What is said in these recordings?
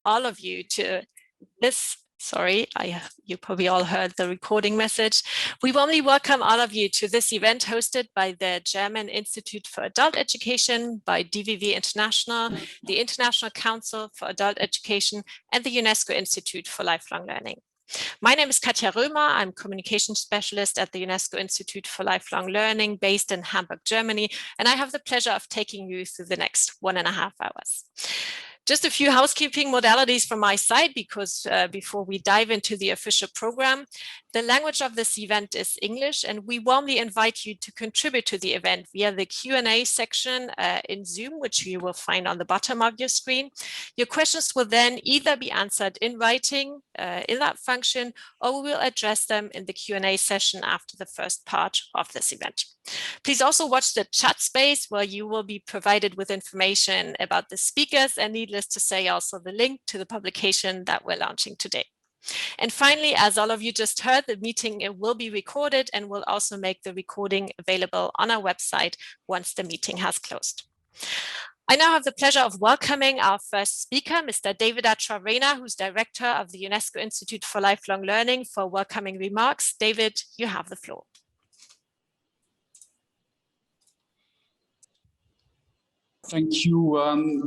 all of you to this. Sorry, you probably all heard the recording message. We warmly welcome all of you to this event hosted by the German Institute for Adult Education, by DVV International, the International Council for Adult Education, and the UNESCO Institute for Lifelong Learning. My name is Katja Römer. I'm communication specialist at the UNESCO Institute for Lifelong Learning based in Hamburg, Germany, and I have the pleasure of taking you through the next 1.5 hours. Just a few housekeeping modalities from my side, because before we dive into the official program, the language of this event is English, and we warmly invite you to contribute to the event via the Q&A section in Zoom, which you will find on the bottom of your screen. Your questions will then either be answered in writing in that function, or we will address them in the Q&A session after the first part of this event. Please also watch the chat space, where you will be provided with information about the speakers, and needless to say, also the link to the publication that we're launching today. And finally, as all of you just heard, the meeting will be recorded, and we'll also make the recording available on our website once the meeting has closed. I now have the pleasure of welcoming our first speaker, Mr. David Archarena, who's Director of the UNESCO Institute for Lifelong Learning, for welcoming remarks. David, you have the floor. Thank you.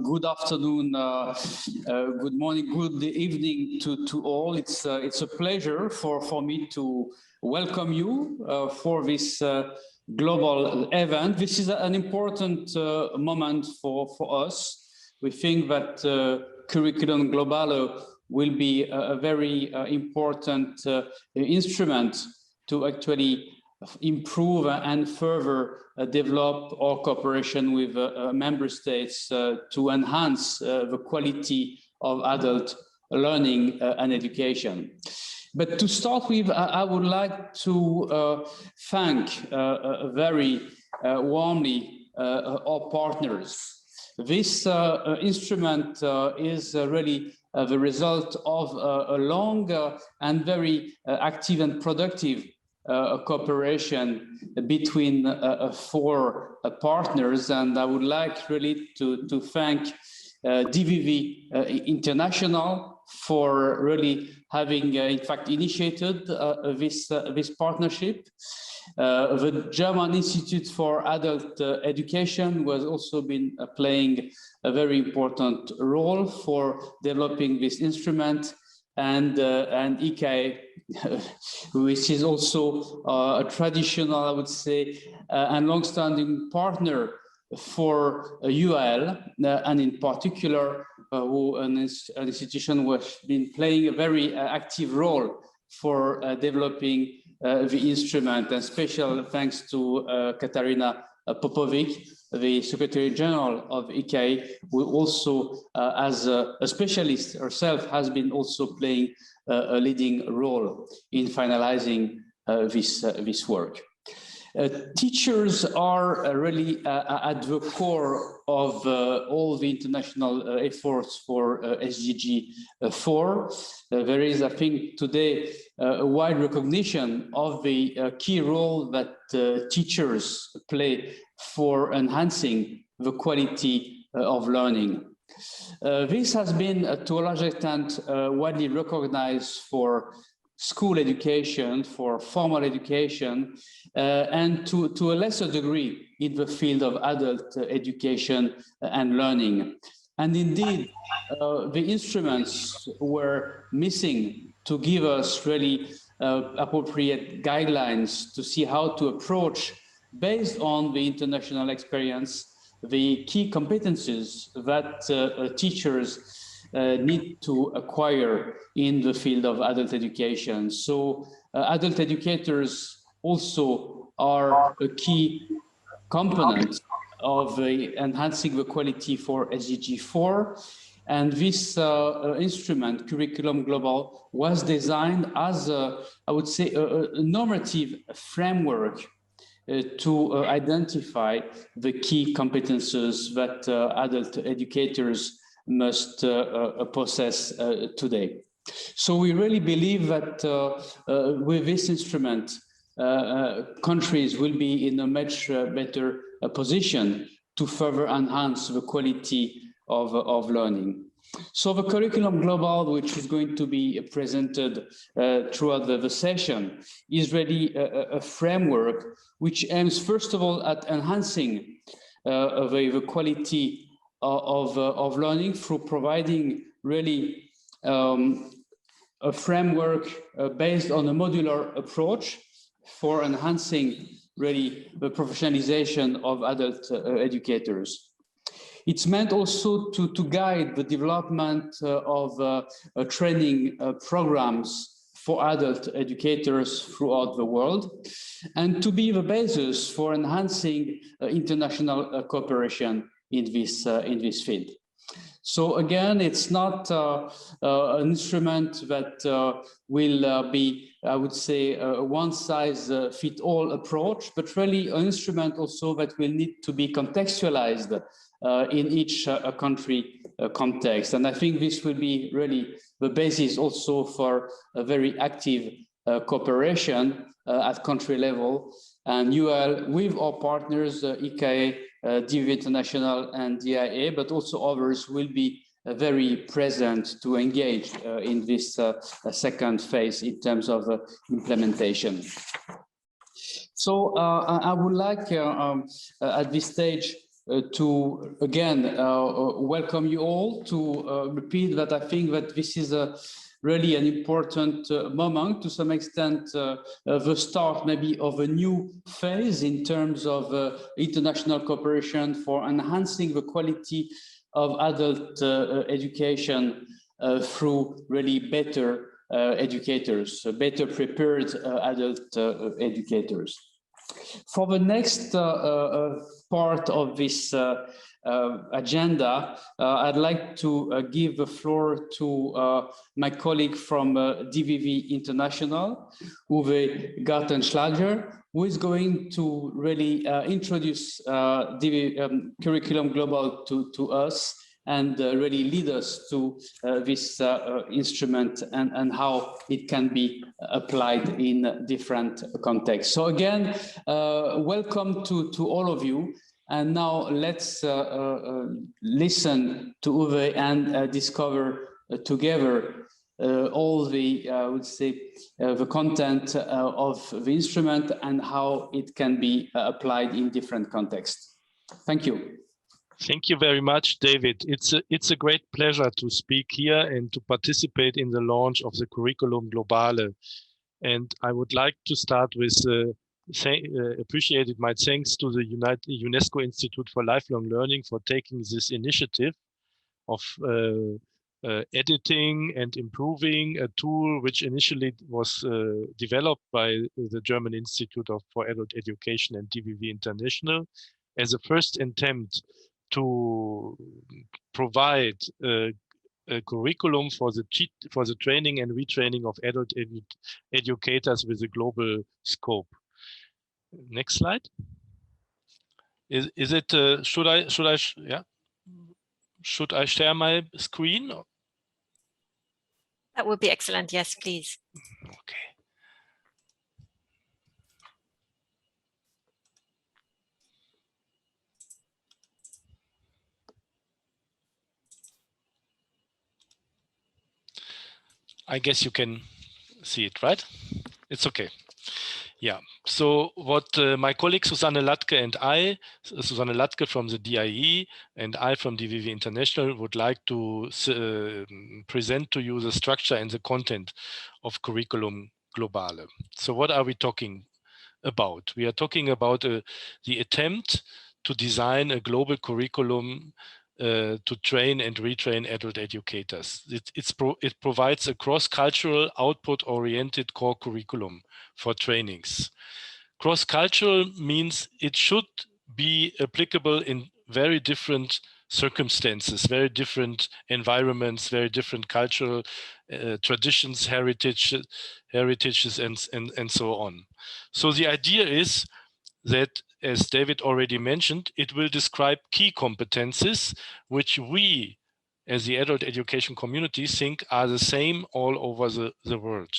Good afternoon, good morning, good evening to all. It's a pleasure for me to welcome you for this global event. This is an important moment for us. We think that Curriculum globALE will be a very important instrument to actually improve and further develop our cooperation with member states to enhance the quality of adult learning and education. But to start with, I would like to thank very warmly our partners. This instrument is really the result of a long and very active and productive cooperation between 4 partners, and I would like really to thank DVV International for really having in fact initiated this partnership. The German Institute for Adult Education was also been playing a very important role for developing this instrument, and ICAE, which is also a traditional, I would say, and long-standing partner for UL, and in particular, an institution who has been playing a very active role for developing the instrument. And special thanks to Katarina Popovic, the Secretary General of ICAE, who also, as a specialist herself, has been also playing a leading role in finalizing this work. Teachers are really at the core of all the international efforts for SDG 4. There is, I think, today a wide recognition of the key role that teachers play for enhancing the quality of learning. This has been, to a large extent, widely recognized for school education, for formal education, and to a lesser degree in the field of adult education and learning. And indeed, the instruments were missing to give us really appropriate guidelines to see how to approach, based on the international experience, the key competencies that teachers need to acquire in the field of adult education. So adult educators also are a key component of enhancing the quality for SDG 4. And this instrument, Curriculum globALE, was designed as, I would say, a normative framework to identify the key competences that adult educators must possess today. So we really believe that with this instrument, countries will be in a much better position to further enhance the quality of learning. So the curriculum global, which is going to be presented throughout the session, is really a framework which aims, first of all, at enhancing the quality of learning through providing really a framework based on a modular approach for enhancing really the professionalization of adult educators. It's meant also to guide the development of training programs for adult educators throughout the world, and to be the basis for enhancing international cooperation in this field. So again, it's not an instrument that will be, I would say, a one-size-fits-all approach, but really an instrument also that will need to be contextualized in each country context. And I think this will be really the basis also for a very active cooperation at country level. And UL, with our partners, ICAE, DVV International and DIA, but also others will be very present to engage in this second phase in terms of implementation. So I would like at this stage to again welcome you all, to repeat that I think that this is really an important moment, to some extent the start maybe of a new phase in terms of international cooperation for enhancing the quality of adult education through really better educators, better prepared adult educators. For the next part of this agenda, I'd like to give the floor to my colleague from DVV International, Uwe Gartenschlager, who is going to really introduce the curriculum global to us and really lead us to this instrument and how it can be applied in different contexts. So again, welcome to all of you. And now let's listen to Uwe and discover together all the, I would say, the content of the instrument and how it can be applied in different contexts. Thank you. Thank you very much, David. It's a great pleasure to speak here and to participate in the launch of the Curriculum globALE. And I would like to start with appreciated my thanks to the UNESCO Institute for Lifelong Learning for taking this initiative of editing and improving a tool which initially was developed by the German Institute for Adult Education and DVV International as a first attempt to provide a curriculum for the training and retraining of adult educators with a global scope. Next slide. Is it? Should I share my screen? That would be excellent. Yes, please. Okay. I guess you can see it, right? It's okay. Yeah. So what my colleague Susana Latke and I, Susana Latke from the DIE and I from DVV International, would like to present to you the structure and the content of Curriculum globALE. So what are we talking about? We are talking about the attempt to design a global curriculum to train and retrain adult educators. It provides a cross-cultural, output-oriented core curriculum for trainings. Cross-cultural means it should be applicable in very different circumstances, very different environments, very different cultural traditions, heritages, and so on. So the idea is that, as David already mentioned, it will describe key competencies which we, as the adult education community, think are the same all over the world,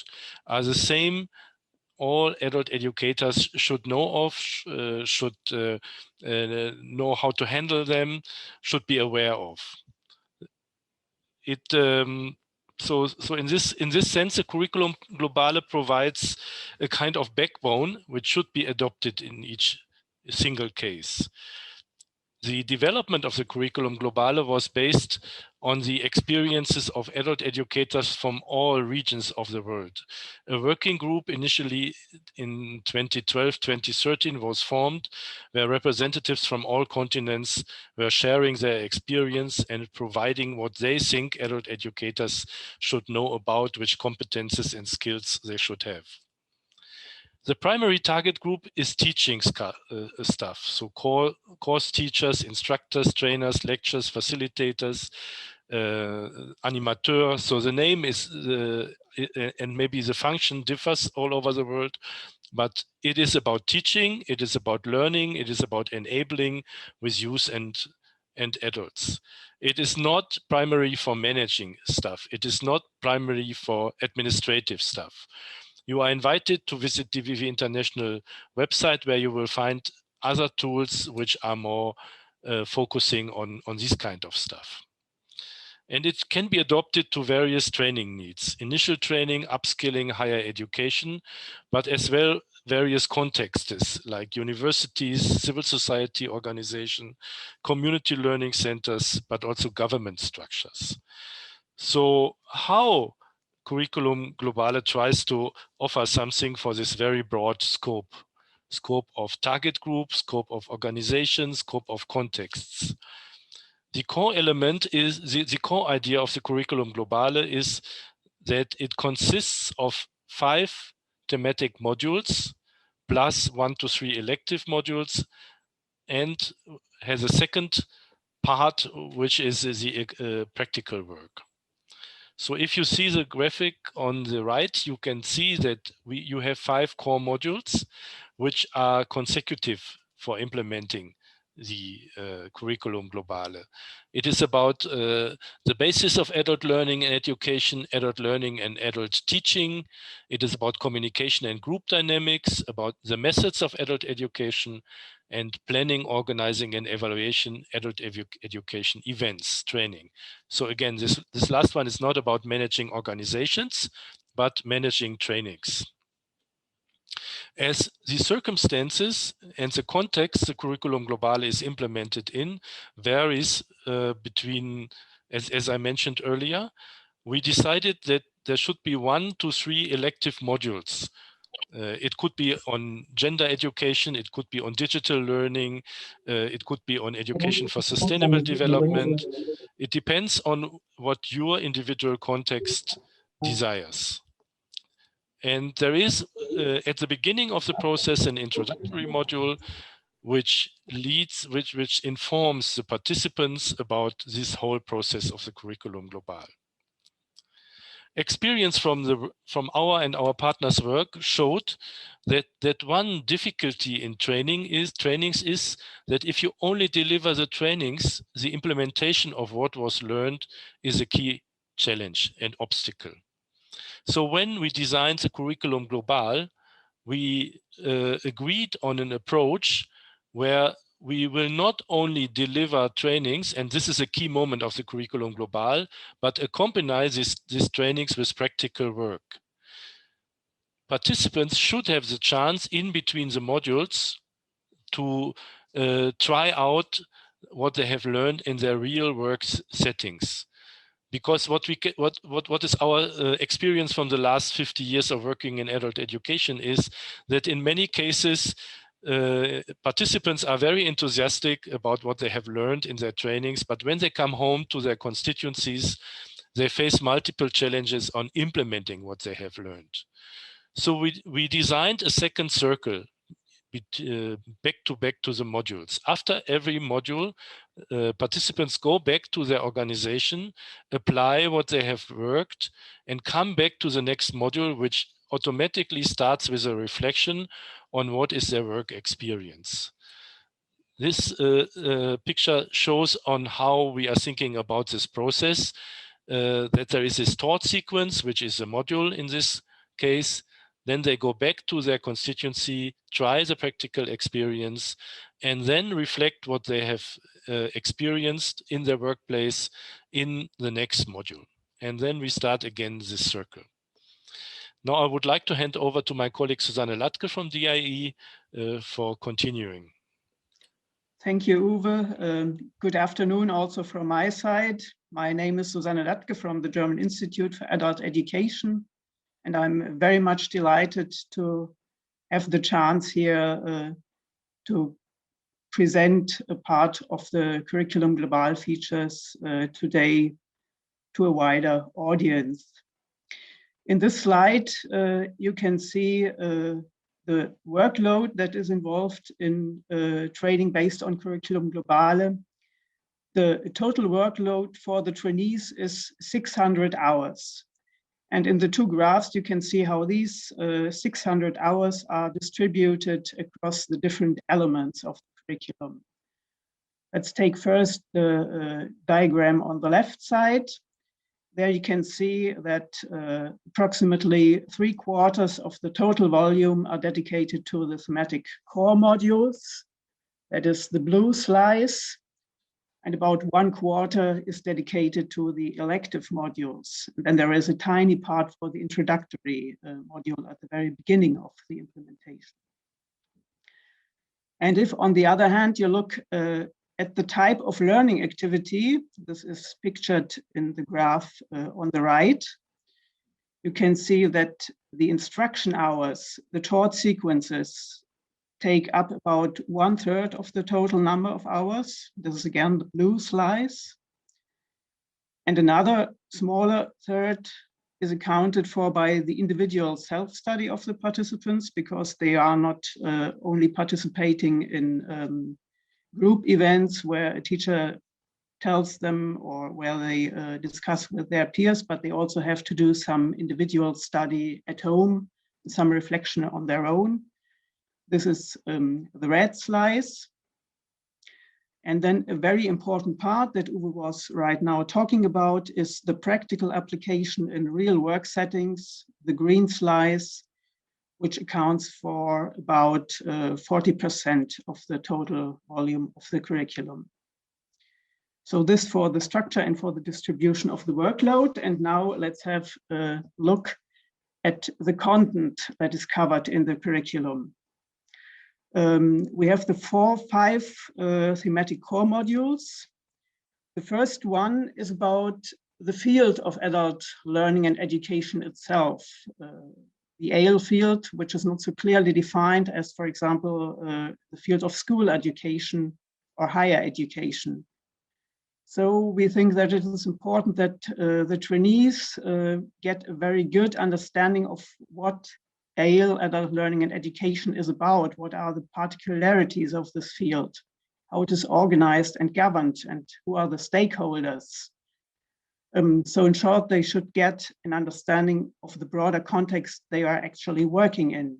are the same all adult educators should know of, should know how to handle them, should be aware of. So in this sense, the curriculum globale provides a kind of backbone which should be adopted in each single case. The development of the curriculum globale was based on the experiences of adult educators from all regions of the world. A working group initially in 2012-2013 was formed, where representatives from all continents were sharing their experience and providing what they think adult educators should know about, which competences and skills they should have. The primary target group is teaching staff, so course teachers, instructors, trainers, lecturers, facilitators, animateurs. So the name is, and maybe the function differs all over the world, but it is about teaching, it is about learning, it is about enabling with youth and adults. It is not primary for managing stuff. It is not primary for administrative stuff. You are invited to visit DVV International website, where you will find other tools which are more focusing on this kind of stuff. And it can be adopted to various training needs: initial training, upskilling, higher education, but as well various contexts like universities, civil society organization, community learning centers, but also government structures. So how curriculum globale tries to offer something for this very broad scope of target groups, scope of organizations, scope of contexts. The core element is, the core idea of the curriculum globale is that it consists of 5 thematic modules plus 1 to 3 elective modules, and has a second part, which is the practical work. So if you see the graphic on the right, you can see that you have 5 core modules, which are consecutive for implementing the curriculum globale. It is about the basis of adult learning and education, adult learning and adult teaching. It is about communication and group dynamics, about the methods of adult education, and planning, organizing, and evaluation adult education events, training. So again, this last one is not about managing organizations, but managing trainings. As the circumstances and the context the curriculum globale is implemented in varies between, as I mentioned earlier, we decided that there should be 1 to 3 elective modules. It could be on gender education, it could be on digital learning, it could be on education for sustainable development. It depends on what your individual context desires. And there is, at the beginning of the process, an introductory module which informs the participants about this whole process of the curriculum globale. Experience from our and our partners' work showed that one difficulty in trainings is that if you only deliver the trainings, the implementation of what was learned is a key challenge and obstacle. So when we designed the curriculum globale, we agreed on an approach where we will not only deliver trainings, and this is a key moment of the curriculum globale, but accompany these trainings with practical work. Participants should have the chance in between the modules to try out what they have learned in their real work settings. Because what is our experience from the last 50 years of working in adult education is that in many cases, participants are very enthusiastic about what they have learned in their trainings, but when they come home to their constituencies, they face multiple challenges on implementing what they have learned. So we designed a second circle back to the modules. After every module, participants go back to their organization, apply what they have worked, and come back to the next module, which automatically starts with a reflection on what is their work experience. This picture shows on how we are thinking about this process, that there is this thought sequence, which is a module in this case. Then they go back to their constituency, try the practical experience, and then reflect what they have experienced in their workplace in the next module. And then we start again this circle. Now I would like to hand over to my colleague Susana Latke from DIE for continuing. Thank you, Uwe. Good afternoon also from my side. My name is Susana Latke from the German Institute for Adult Education, and I'm very much delighted to have the chance here to present a part of the curriculum globALE features today to a wider audience. In this slide, you can see the workload that is involved in training based on curriculum globALE. The total workload for the trainees is 600 hours. And in the two graphs, you can see how these 600 hours are distributed across the different elements of the curriculum. Let's take first the diagram on the left side. There you can see that approximately 3/4 of the total volume are dedicated to the thematic core modules. That is the blue slice. And about 1/4 is dedicated to the elective modules. And then there is a tiny part for the introductory module at the very beginning of the implementation. And if, on the other hand, you look at the type of learning activity, this is pictured in the graph on the right, you can see that the instruction hours, the taught sequences, take up about 1/3 of the total number of hours. This is again the blue slice. And another smaller third is accounted for by the individual self-study of the participants, because they are not only participating in group events where a teacher tells them or where they discuss with their peers, but they also have to do some individual study at home, some reflection on their own. This is the red slice. And then a very important part that Uwe was right now talking about is the practical application in real work settings, the green slice, which accounts for about 40% of the total volume of the curriculum. So this for the structure and for the distribution of the workload. And now let's have a look at the content that is covered in the curriculum. We have the five thematic core modules. The first one is about the field of adult learning and education itself. The ALE field, which is not so clearly defined as, for example, the field of school education or higher education. So we think that it is important that the trainees get a very good understanding of what ALE, adult learning and education, is about. What are the particularities of this field, how it is organized and governed, and who are the stakeholders. So in short, they should get an understanding of the broader context they are actually working in.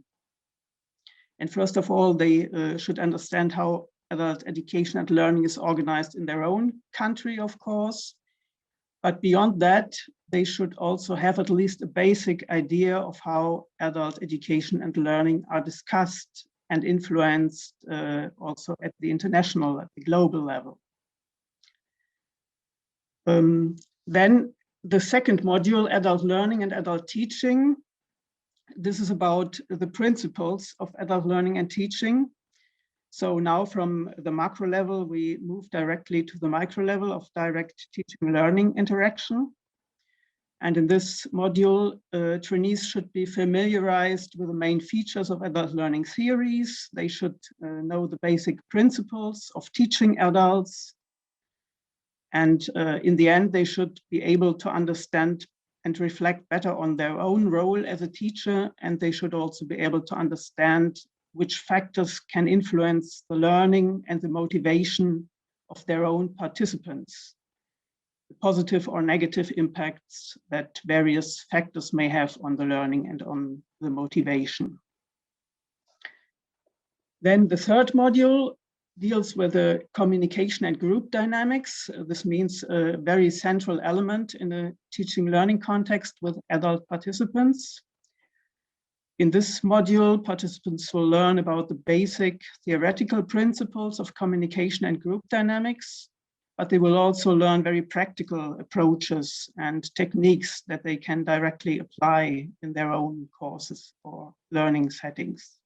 And first of all, they should understand how adult education and learning is organized in their own country, of course. But beyond that, they should also have at least a basic idea of how adult education and learning are discussed and influenced also at the international, at the global level. Then the second module, adult learning and adult teaching. This is about the principles of adult learning and teaching. So now from the macro level, we move directly to the micro level of direct teaching learning interaction. And in this module, trainees should be familiarized with the main features of adult learning theories. They should know the basic principles of teaching adults. And in the end, they should be able to understand and reflect better on their own role as a teacher. And they should also be able to understand which factors can influence the learning and the motivation of their own participants, the positive or negative impacts that various factors may have on the learning and on the motivation. Then the third module deals with the communication and group dynamics. This means a very central element in a teaching learning context with adult participants. In this module, participants will learn about the basic theoretical principles of communication and group dynamics, but they will also learn very practical approaches and techniques that they can directly apply in their own courses or learning settings.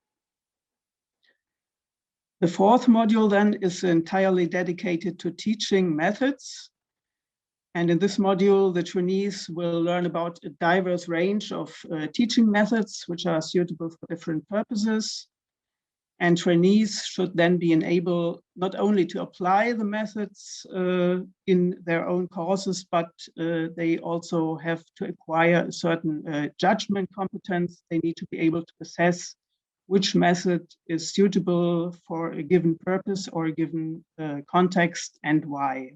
The fourth module then is entirely dedicated to teaching methods. And in this module, the trainees will learn about a diverse range of teaching methods, which are suitable for different purposes. And trainees should then be enabled not only to apply the methods in their own courses, but they also have to acquire a certain judgment competence. They need to be able to assess which method is suitable for a given purpose or a given context and why.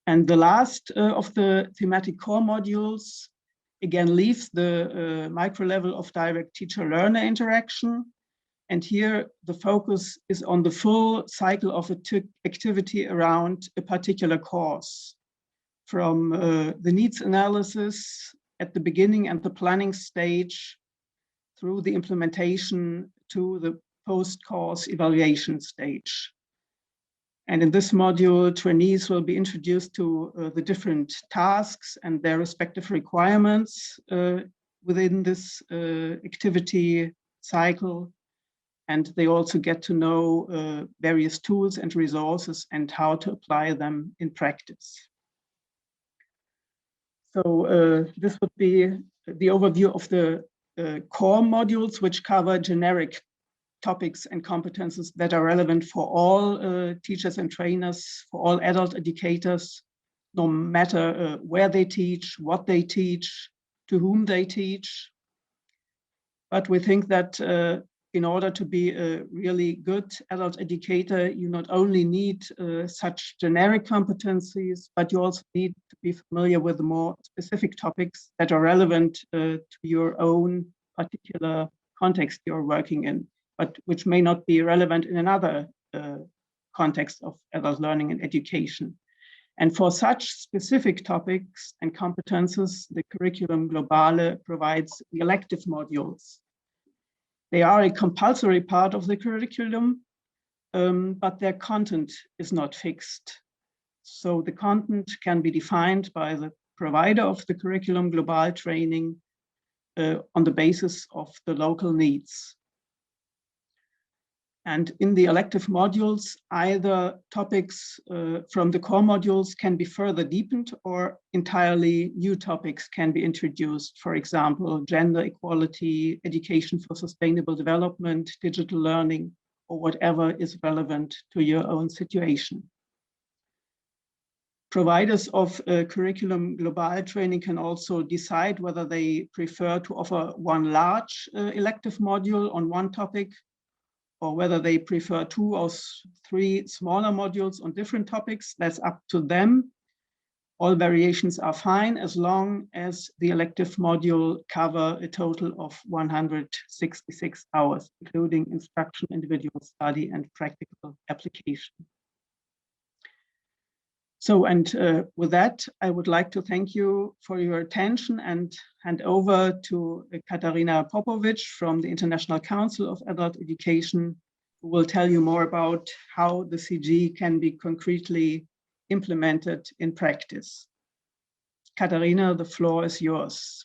And the last of the thematic core modules, again, leaves the micro level of direct teacher-learner interaction. And here the focus is on the full cycle of activity around a particular course, from the needs analysis at the beginning and the planning stage, through the implementation to the post-course evaluation stage. And in this module, trainees will be introduced to the different tasks and their respective requirements within this activity cycle. And they also get to know various tools and resources and how to apply them in practice. So this would be the overview of the core modules, which cover generic topics and competences that are relevant for all teachers and trainers, for all adult educators, no matter where they teach, what they teach, to whom they teach. But we think that in order to be a really good adult educator, you not only need such generic competencies, but you also need to be familiar with the more specific topics that are relevant to your own particular context you're working in, but which may not be relevant in another context of adult learning and education. And for such specific topics and competences, the curriculum globALE provides the elective modules. They are a compulsory part of the curriculum, but their content is not fixed. So the content can be defined by the provider of the curriculum globALE training on the basis of the local needs. And in the elective modules, either topics from the core modules can be further deepened or entirely new topics can be introduced. For example, gender equality, education for sustainable development, digital learning, or whatever is relevant to your own situation. Providers of curriculum globALE training can also decide whether they prefer to offer one large elective module on one topic, or whether they prefer 2 or 3 smaller modules on different topics. That's up to them. All variations are fine as long as the elective module cover a total of 166 hours, including instruction, individual study, and practical application. So, and with that, I would like to thank you for your attention and hand over to Katarina Popovic from the International Council of Adult Education, who will tell you more about how the CG can be concretely implemented in practice. Katarina, the floor is yours.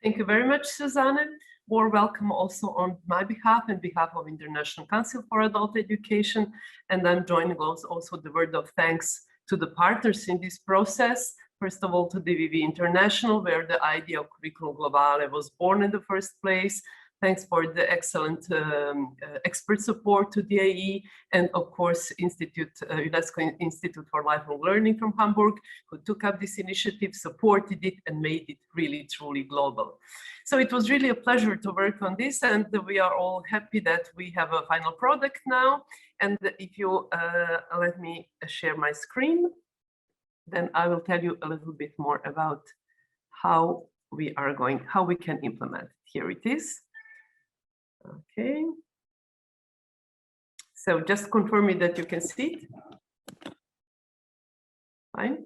Thank you very much, Susana. Warm welcome also on my behalf and behalf of International Council for Adult Education. And I'm joining also the word of thanks to the partners in this process. First of all, to DVV International, where the idea of curriculum globALE was born in the first place. Thanks for the excellent expert support to DIE, and of course, UNESCO Institute for Lifelong Learning from Hamburg, who took up this initiative, supported it, and made it really, truly global. So it was really a pleasure to work on this, and we are all happy that we have a final product now. And if you let me share my screen, then I will tell you a little bit more about how we can implement. Here it is. Okay. So just confirm me that you can see it. Fine.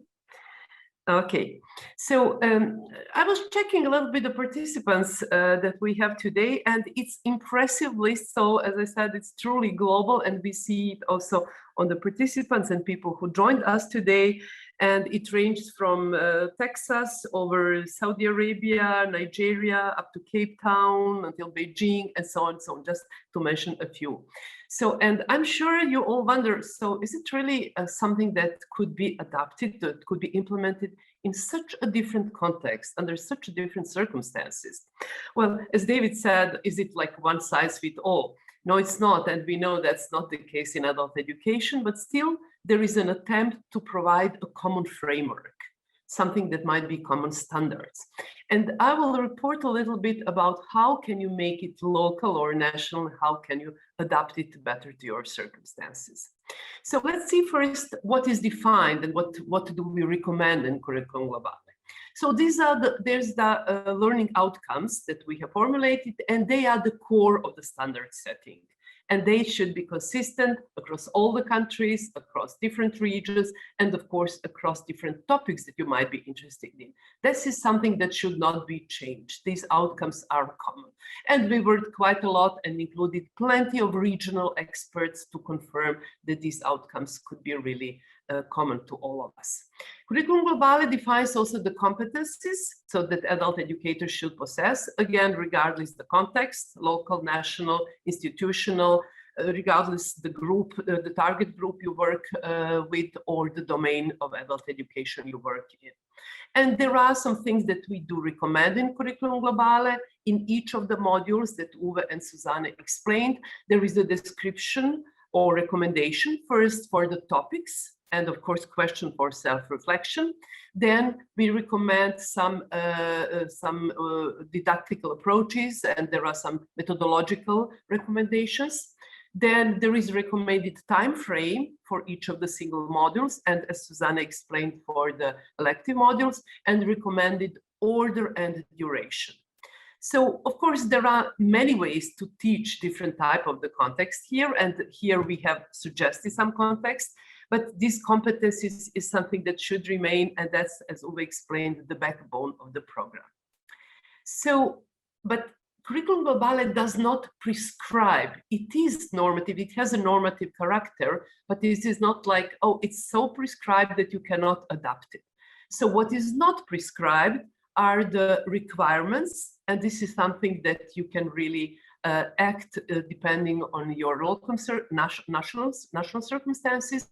Okay, so I was checking a little bit the participants that we have today, and it's impressive list. So as I said, it's truly global, and we see it also on the participants and people who joined us today. And it ranges from Texas over Saudi Arabia, Nigeria, up to Cape Town, until Beijing, and so on, just to mention a few. So, and I'm sure you all wonder, so is it really something that could be adapted, that could be implemented in such a different context, under such different circumstances? Well, as David said, is it like one size fits all? No, it's not, and we know that's not the case in adult education, but still there is an attempt to provide a common framework, something that might be common standards. And I will report a little bit about how can you make it local or national, how can you adapt it better to your circumstances. So let's see first what is defined and what do we recommend in Curriculum globALE. So these are there's the learning outcomes that we have formulated, and they are the core of the standard setting. And they should be consistent across all the countries, across different regions, and of course, across different topics that you might be interested in. This is something that should not be changed. These outcomes are common. And we worked quite a lot and included plenty of regional experts to confirm that these outcomes could be really common to all of us. Curriculum globALE defines also the competencies so that adult educators should possess, again, regardless the context, local, national, institutional, regardless the group, the target group you work with, or the domain of adult education you work in. And there are some things that we do recommend in Curriculum globALE. In each of the modules that Uwe and Susana explained, there is a description or recommendation, first for the topics, and of course, question for self-reflection. Then we recommend some didactical approaches, and there are some methodological recommendations. Then there is recommended time frame for each of the single modules, and as Susana explained, for the elective modules, and recommended order and duration. So, of course, there are many ways to teach different type of the context here, and here we have suggested some context. But these competencies is something that should remain, and that's, as Uwe explained, the backbone of the program. So, but Curriculum globALE does not prescribe. It is normative, it has a normative character, but this is not like, oh, it's so prescribed that you cannot adapt it. So what is not prescribed are the requirements, and this is something that you can really act depending on your local national circumstances.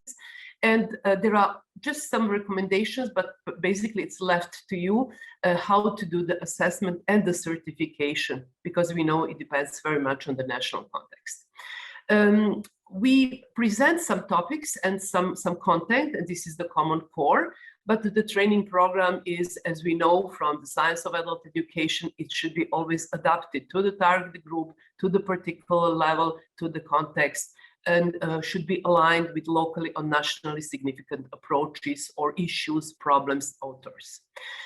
And there are just some recommendations, but basically it's left to you how to do the assessment and the certification, because we know it depends very much on the national context. We present some topics and some content, and this is the common core. But the training program is, as we know from the science of adult education, it should be always adapted to the target group, to the particular level, to the context, and should be aligned with locally or nationally significant approaches or issues, problems, authors.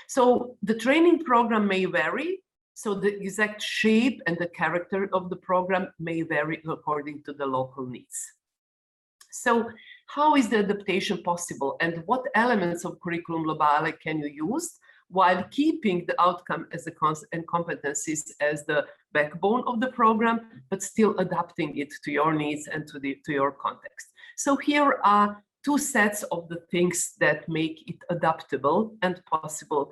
So the training program may vary. So the exact shape and the character of the program may vary according to the local needs. So how is the adaptation possible, and what elements of Curriculum globALE can you use while keeping the outcome as and competencies as the backbone of the program, but still adapting it to your needs and to your context? So here are two sets of the things that make it adaptable and possible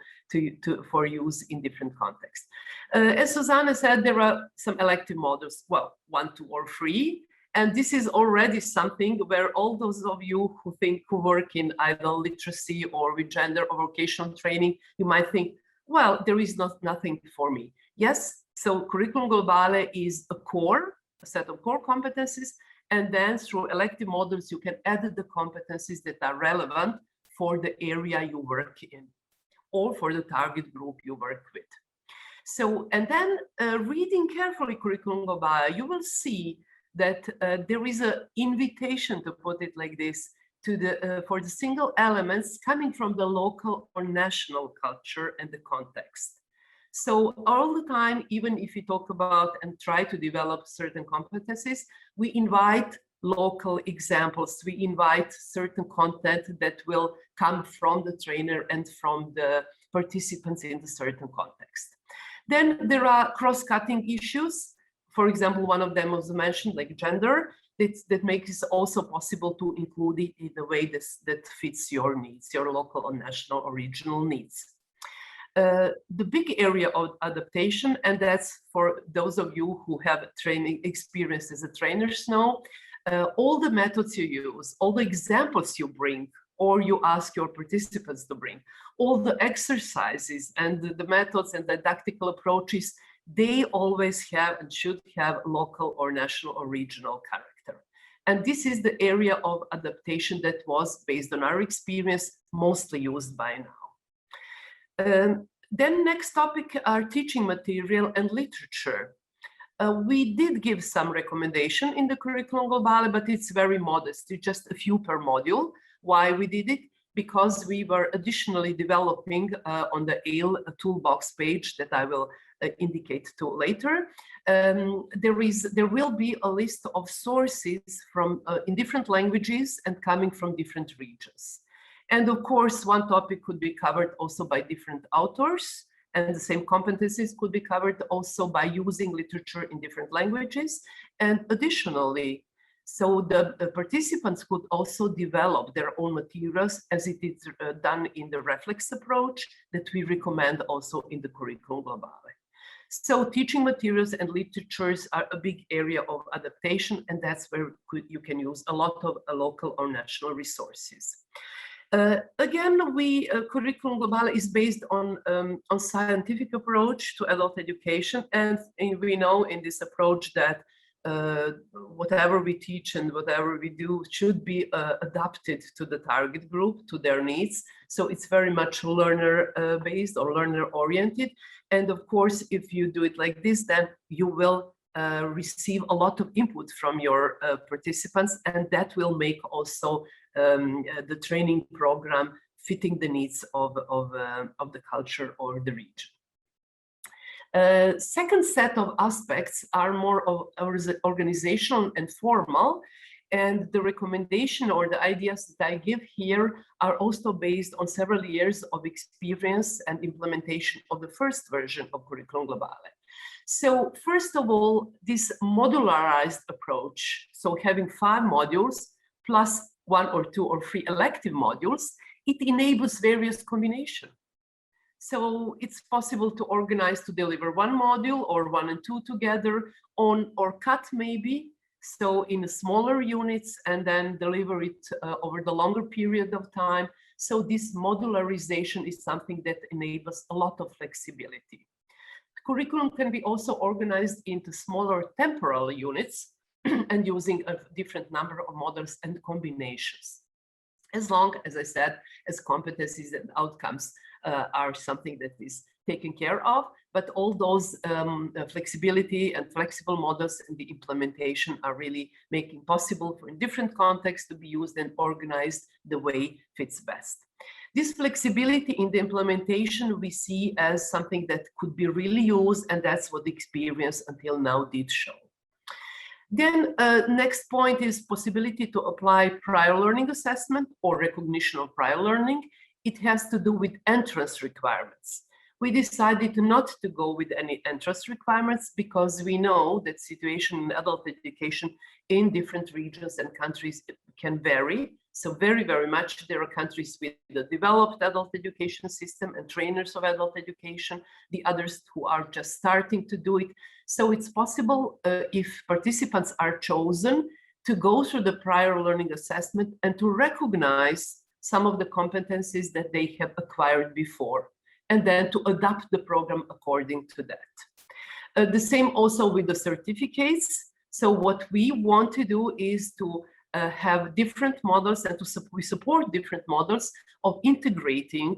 for use in different contexts. As Susana said, there are some elective modules, well, 1, 2, or 3. And this is already something where all those of you who work in either literacy or with gender or vocational training, you might think, well, there is nothing for me. Yes, so Curriculum globALE is a set of core competencies, and then through elective modules, you can add the competencies that are relevant for the area you work in or for the target group you work with. So, and then reading carefully Curriculum globALE, you will see that there is an invitation, to put it like this, to for the single elements coming from the local or national culture and the context. So all the time, even if we talk about and try to develop certain competencies, we invite local examples. We invite certain content that will come from the trainer and from the participants in the certain context. Then there are cross-cutting issues. For example, one of them was mentioned, like gender, that makes it also possible to include it in a way that fits your needs, your local or national or regional needs. The big area of adaptation, and that's for those of you who have training experience as a trainers know, all the methods you use, all the examples you bring, or you ask your participants to bring, all the exercises and the methods and didactical approaches, they always have and should have local or national or regional character. And this is the area of adaptation that was, based on our experience, mostly used by now. Then next topic are teaching material and literature. We did give some recommendation in the curriculum globale, but it's very modest. It's just a few per module. Why we did it? Because we were additionally developing on the ALE toolbox page that I will indicate to later. There will be a list of sources from in different languages and coming from different regions. And of course, one topic could be covered also by different authors, and the same competencies could be covered also by using literature in different languages. And additionally, so the participants could also develop their own materials as it is done in the reflex approach that we recommend also in the curriculum globale. So teaching materials and literatures are a big area of adaptation, and that's where you can use a lot of local or national resources. Again, curriculum globale is based on scientific approach to adult education, and we know in this approach that whatever we teach and whatever we do should be adapted to the target group, to their needs. So it's very much learner based or learner oriented. And of course, if you do it like this, then you will receive a lot of input from your participants, and that will make also the training program fitting the needs of the culture or the region. Second set of aspects are more of organizational and formal, and the recommendation or the ideas that I give here are also based on several years of experience and implementation of the first version of Curriculum Globale. So first of all, this modularized approach, so having 5 modules plus 1 or 2 or 3 elective modules, it enables various combinations. So it's possible to organize to deliver 1 module or 1 and 2 together on or cut maybe, so in smaller units, and then deliver it over the longer period of time. So this modularization is something that enables a lot of flexibility. Curriculum can be also organized into smaller temporal units and using a different number of models and combinations, as long, as I said, as competencies and outcomes are something that is taken care of, but all those flexibility and flexible models and the implementation are really making possible for in different contexts to be used and organized the way fits best. This flexibility in the implementation we see as something that could be really used, and that's what the experience until now did show. Then next point is possibility to apply prior learning assessment or recognition of prior learning. It has to do with entrance requirements. We decided not to go with any entrance requirements because we know that situation in adult education in different regions and countries can vary. So very, very much there are countries with the developed adult education system and trainers of adult education, the others who are just starting to do it. So it's possible if participants are chosen to go through the prior learning assessment and to recognize some of the competencies that they have acquired before, and then to adapt the program according to that. The same also with the certificates. So what we want to do is to have different models and we support different models of integrating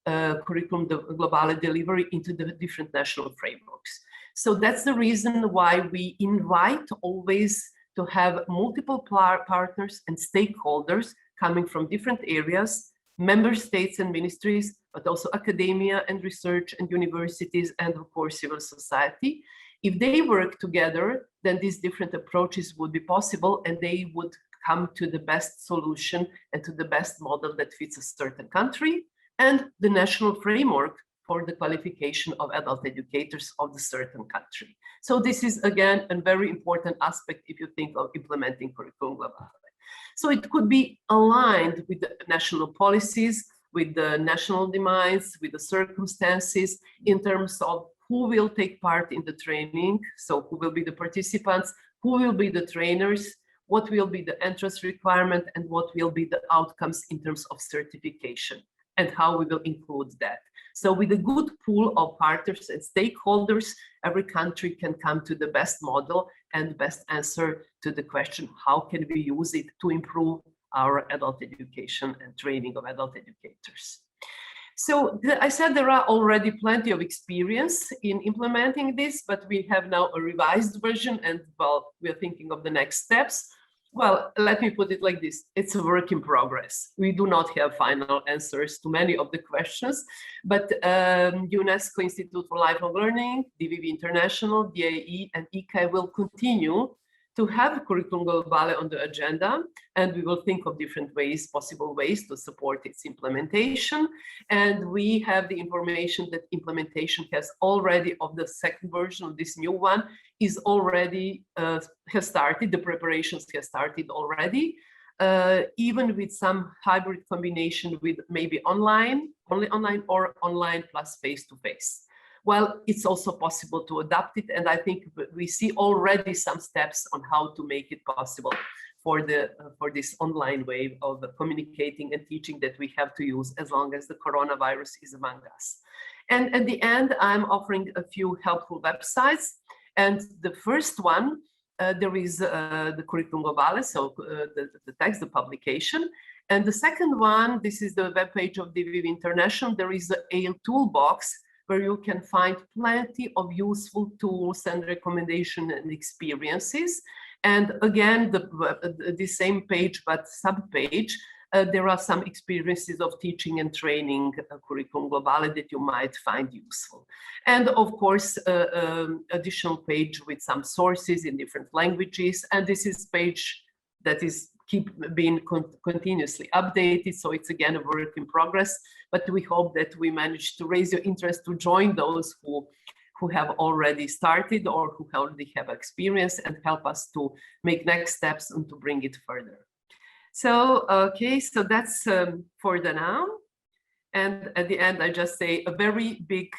curriculum globale delivery into the different national frameworks. So that's the reason why we invite always to have multiple partners and stakeholders coming from different areas, member states and ministries, but also academia and research and universities, and of course civil society, If they work together, then these different approaches would be possible, and they would come to the best solution and to the best model that fits a certain country and the national framework for the qualification of adult educators of the certain country. So this is, again, a very important aspect if you think of implementing curriculum globale. So it could be aligned with the national policies, with the national demands, with the circumstances in terms of who will take part in the training, so who will be the participants, who will be the trainers, what will be the entrance requirement, and what will be the outcomes in terms of certification, and how we will include that. So with a good pool of partners and stakeholders, every country can come to the best model and best answer to the question, how can we use it to improve our adult education and training of adult educators? So I said there are already plenty of experience in implementing this, but we have now a revised version, and well, we're thinking of the next steps. Well, let me put it like this. It's a work in progress. We do not have final answers to many of the questions, but UNESCO Institute for Lifelong Learning, DVV International, DIAE, and ICAE will continue to have curriculum globale on the agenda, and we will think of different ways, possible ways to support its implementation. And we have the information that implementation has already, of the second version of this new one, is already, has started, the preparations have started already, even with some hybrid combination with maybe online, only online, or online plus face-to-face. Well, it's also possible to adapt it, and I think we see already some steps on how to make it possible for this online way of communicating and teaching that we have to use as long as the coronavirus is among us. And at the end, I'm offering a few helpful websites, and the first one, there is the curriculum globale, so the text, the publication. And the second one, this is the webpage of DVV International. There is an ALE toolbox where you can find plenty of useful tools and recommendations and experiences. And again, the same page, but sub-page, there are some experiences of teaching and training curriculum globale that you might find useful. And of course, additional page with some sources in different languages. And this is page that is being continuously updated. So it's again a work in progress, but we hope that we manage to raise your interest to join those who have already started or who already have experience and help us to make next steps and to bring it further. So, okay, so that's for the now. And at the end, I just say a very big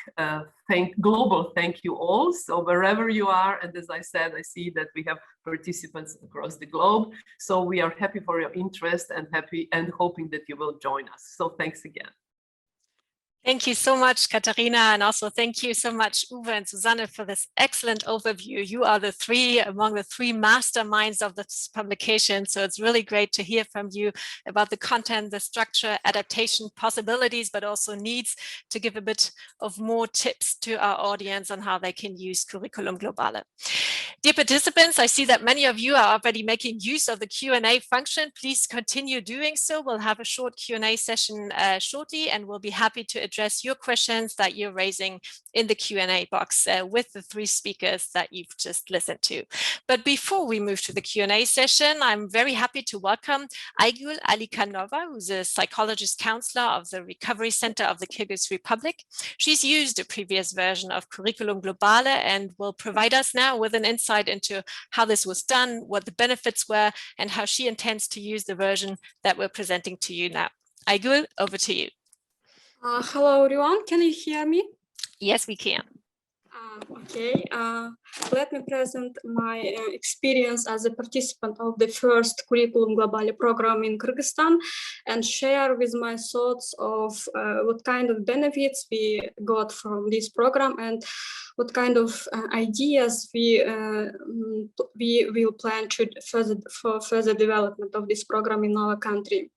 global thank you all. So wherever you are, and as I said, I see that we have participants across the globe. So we are happy for your interest and happy and hoping that you will join us. So thanks again. Thank you so much, Katarina, and also thank you so much, Uwe and Susanne, for this excellent overview. You are among the three masterminds of this publication, so it's really great to hear from you about the content, the structure, adaptation possibilities, but also needs to give a bit of more tips to our audience on how they can use curriculum globale. Dear participants, I see that many of you are already making use of the Q&A function. Please continue doing so. We'll have a short Q&A session shortly, and we'll be happy to address your questions that you're raising in the Q&A box with the three speakers that you've just listened to. But before we move to the Q&A session, I'm very happy to welcome Aygul Alikanova, who's a psychologist counselor of the Recovery Center of the Kyrgyz Republic. She's used a previous version of curriculum globale and will provide us now with an insight into how this was done, what the benefits were, and how she intends to use the version that we're presenting to you now. Aygul, over to you. Hello, everyone. Can you hear me? Yes, we can. Okay. Let me present my experience as a participant of the first curriculum globale program in Kyrgyzstan and share with my thoughts of what kind of benefits we got from this program and what kind of ideas we will plan for further development of this program in our country.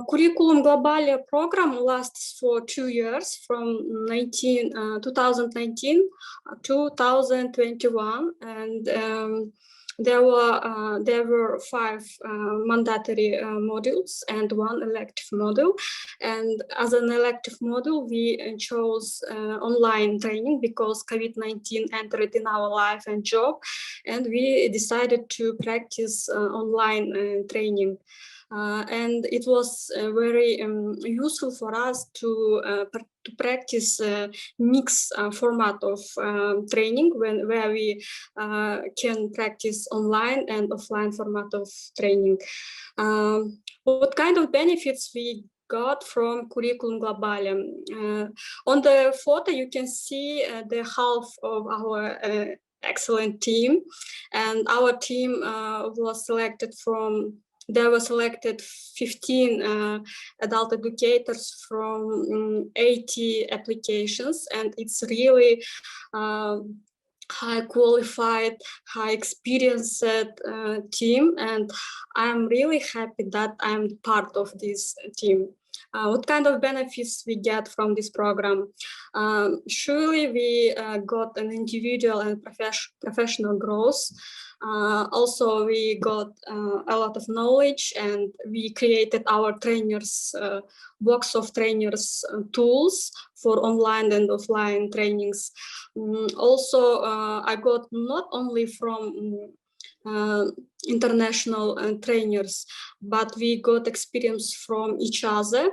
Curriculum globale program lasts for 2 years, from 2019 to 2021, and there were 5 mandatory modules and 1 elective module. And as an elective module, we chose online training because COVID-19 entered in our life and job, and we decided to practice online training. And it was very useful for us to practice mixed format of training where we can practice online and offline format of training. What kind of benefits we got from Curriculum globALE? On the photo, you can see the half of our excellent team, and our team was selected from. There were selected 15 adult educators from 80 applications, and it's really high qualified, high experienced team, and I'm really happy that I'm part of this team. What kind of benefits we get from this program? Surely we got an individual and professional growth. Also, we got a lot of knowledge, and we created our trainers, box of trainers tools for online and offline trainings. Also, I got not only from international trainers, but we got experience from each other.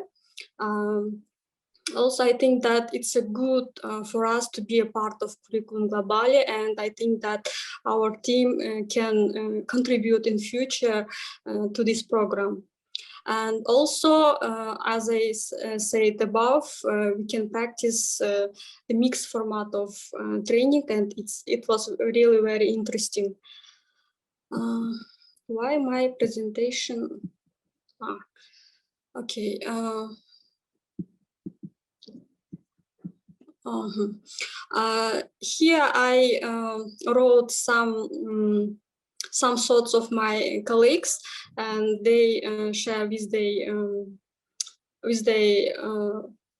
Also, I think that it's a good for us to be a part of Curriculum globALE, and I think that our team can contribute in future to this program. And also, as I said above, we can practice the mixed format of training, and it was really very interesting. Why my presentation? Okay. Here I wrote some thoughts of my colleagues, and they share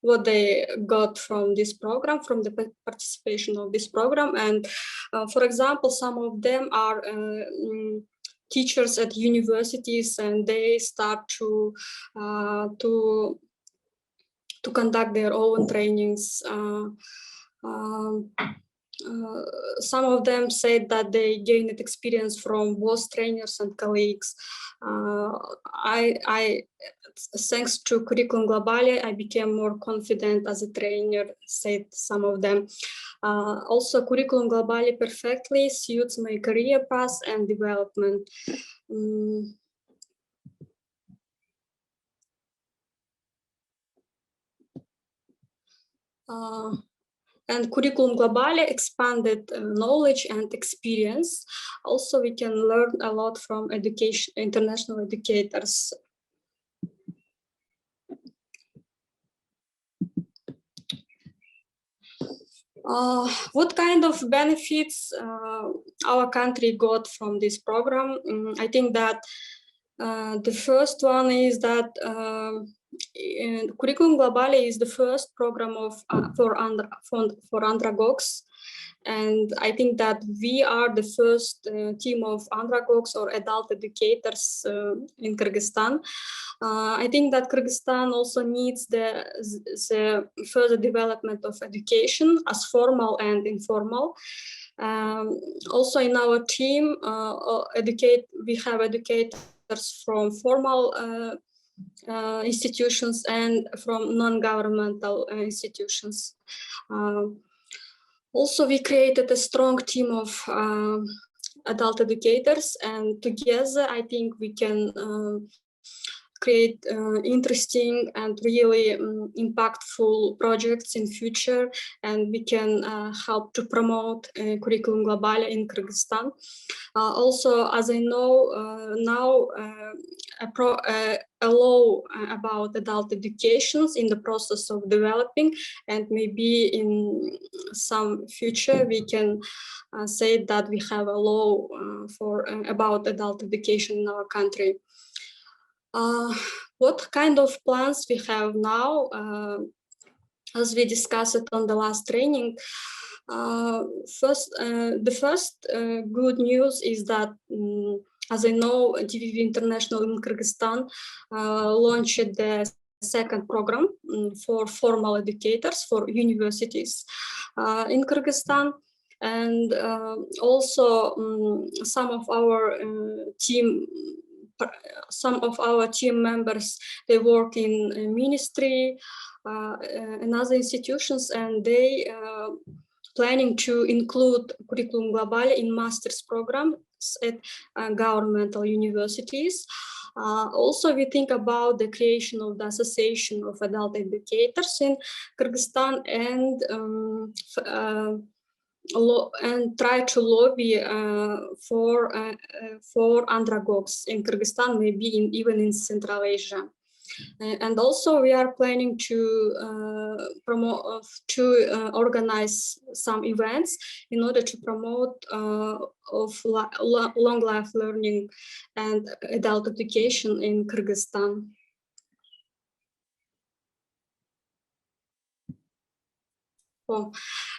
what they got from this program, from the participation of this program. And for example, some of them are teachers at universities, and they start to conduct their own trainings. Some of them said that they gained experience from both trainers and colleagues. Thanks to Curriculum globALE, I became more confident as a trainer, said some of them. Also, Curriculum globALE perfectly suits my career path and development. And Curriculum globALE expanded knowledge and experience. Also, we can learn a lot from international educators. What kind of benefits our country got from this program? I think that the first one is that Curriculum globALE is the first program for andragogs, and I think that we are the first team of andragogs or adult educators in Kyrgyzstan. I think that Kyrgyzstan also needs the further development of education as formal and informal. Also, in our team, we have educators from formal institutions and from non-governmental institutions. Also, we created a strong team of adult educators, and together I think we can create interesting and really impactful projects in future, and we can help to promote Curriculum globALE in Kyrgyzstan. Also, as I know now, a law about adult education in the process of developing, and maybe in some future we can say that we have a law about adult education in our country. What kind of plans we have now? as we discussed it on the last training. The first good news is that, as I know, DVV International in Kyrgyzstan launched the second program for formal educators for universities in Kyrgyzstan. And also some of our team members, they work in ministry and other institutions, and they planning to include curriculum globale in master's programs at governmental universities. Also, we think about the creation of the Association of Adult Educators in Kyrgyzstan, and try to lobby for andragogs in Kyrgyzstan, maybe even in Central Asia. And also, we are planning to organize some events in order to promote long life learning and adult education in Kyrgyzstan.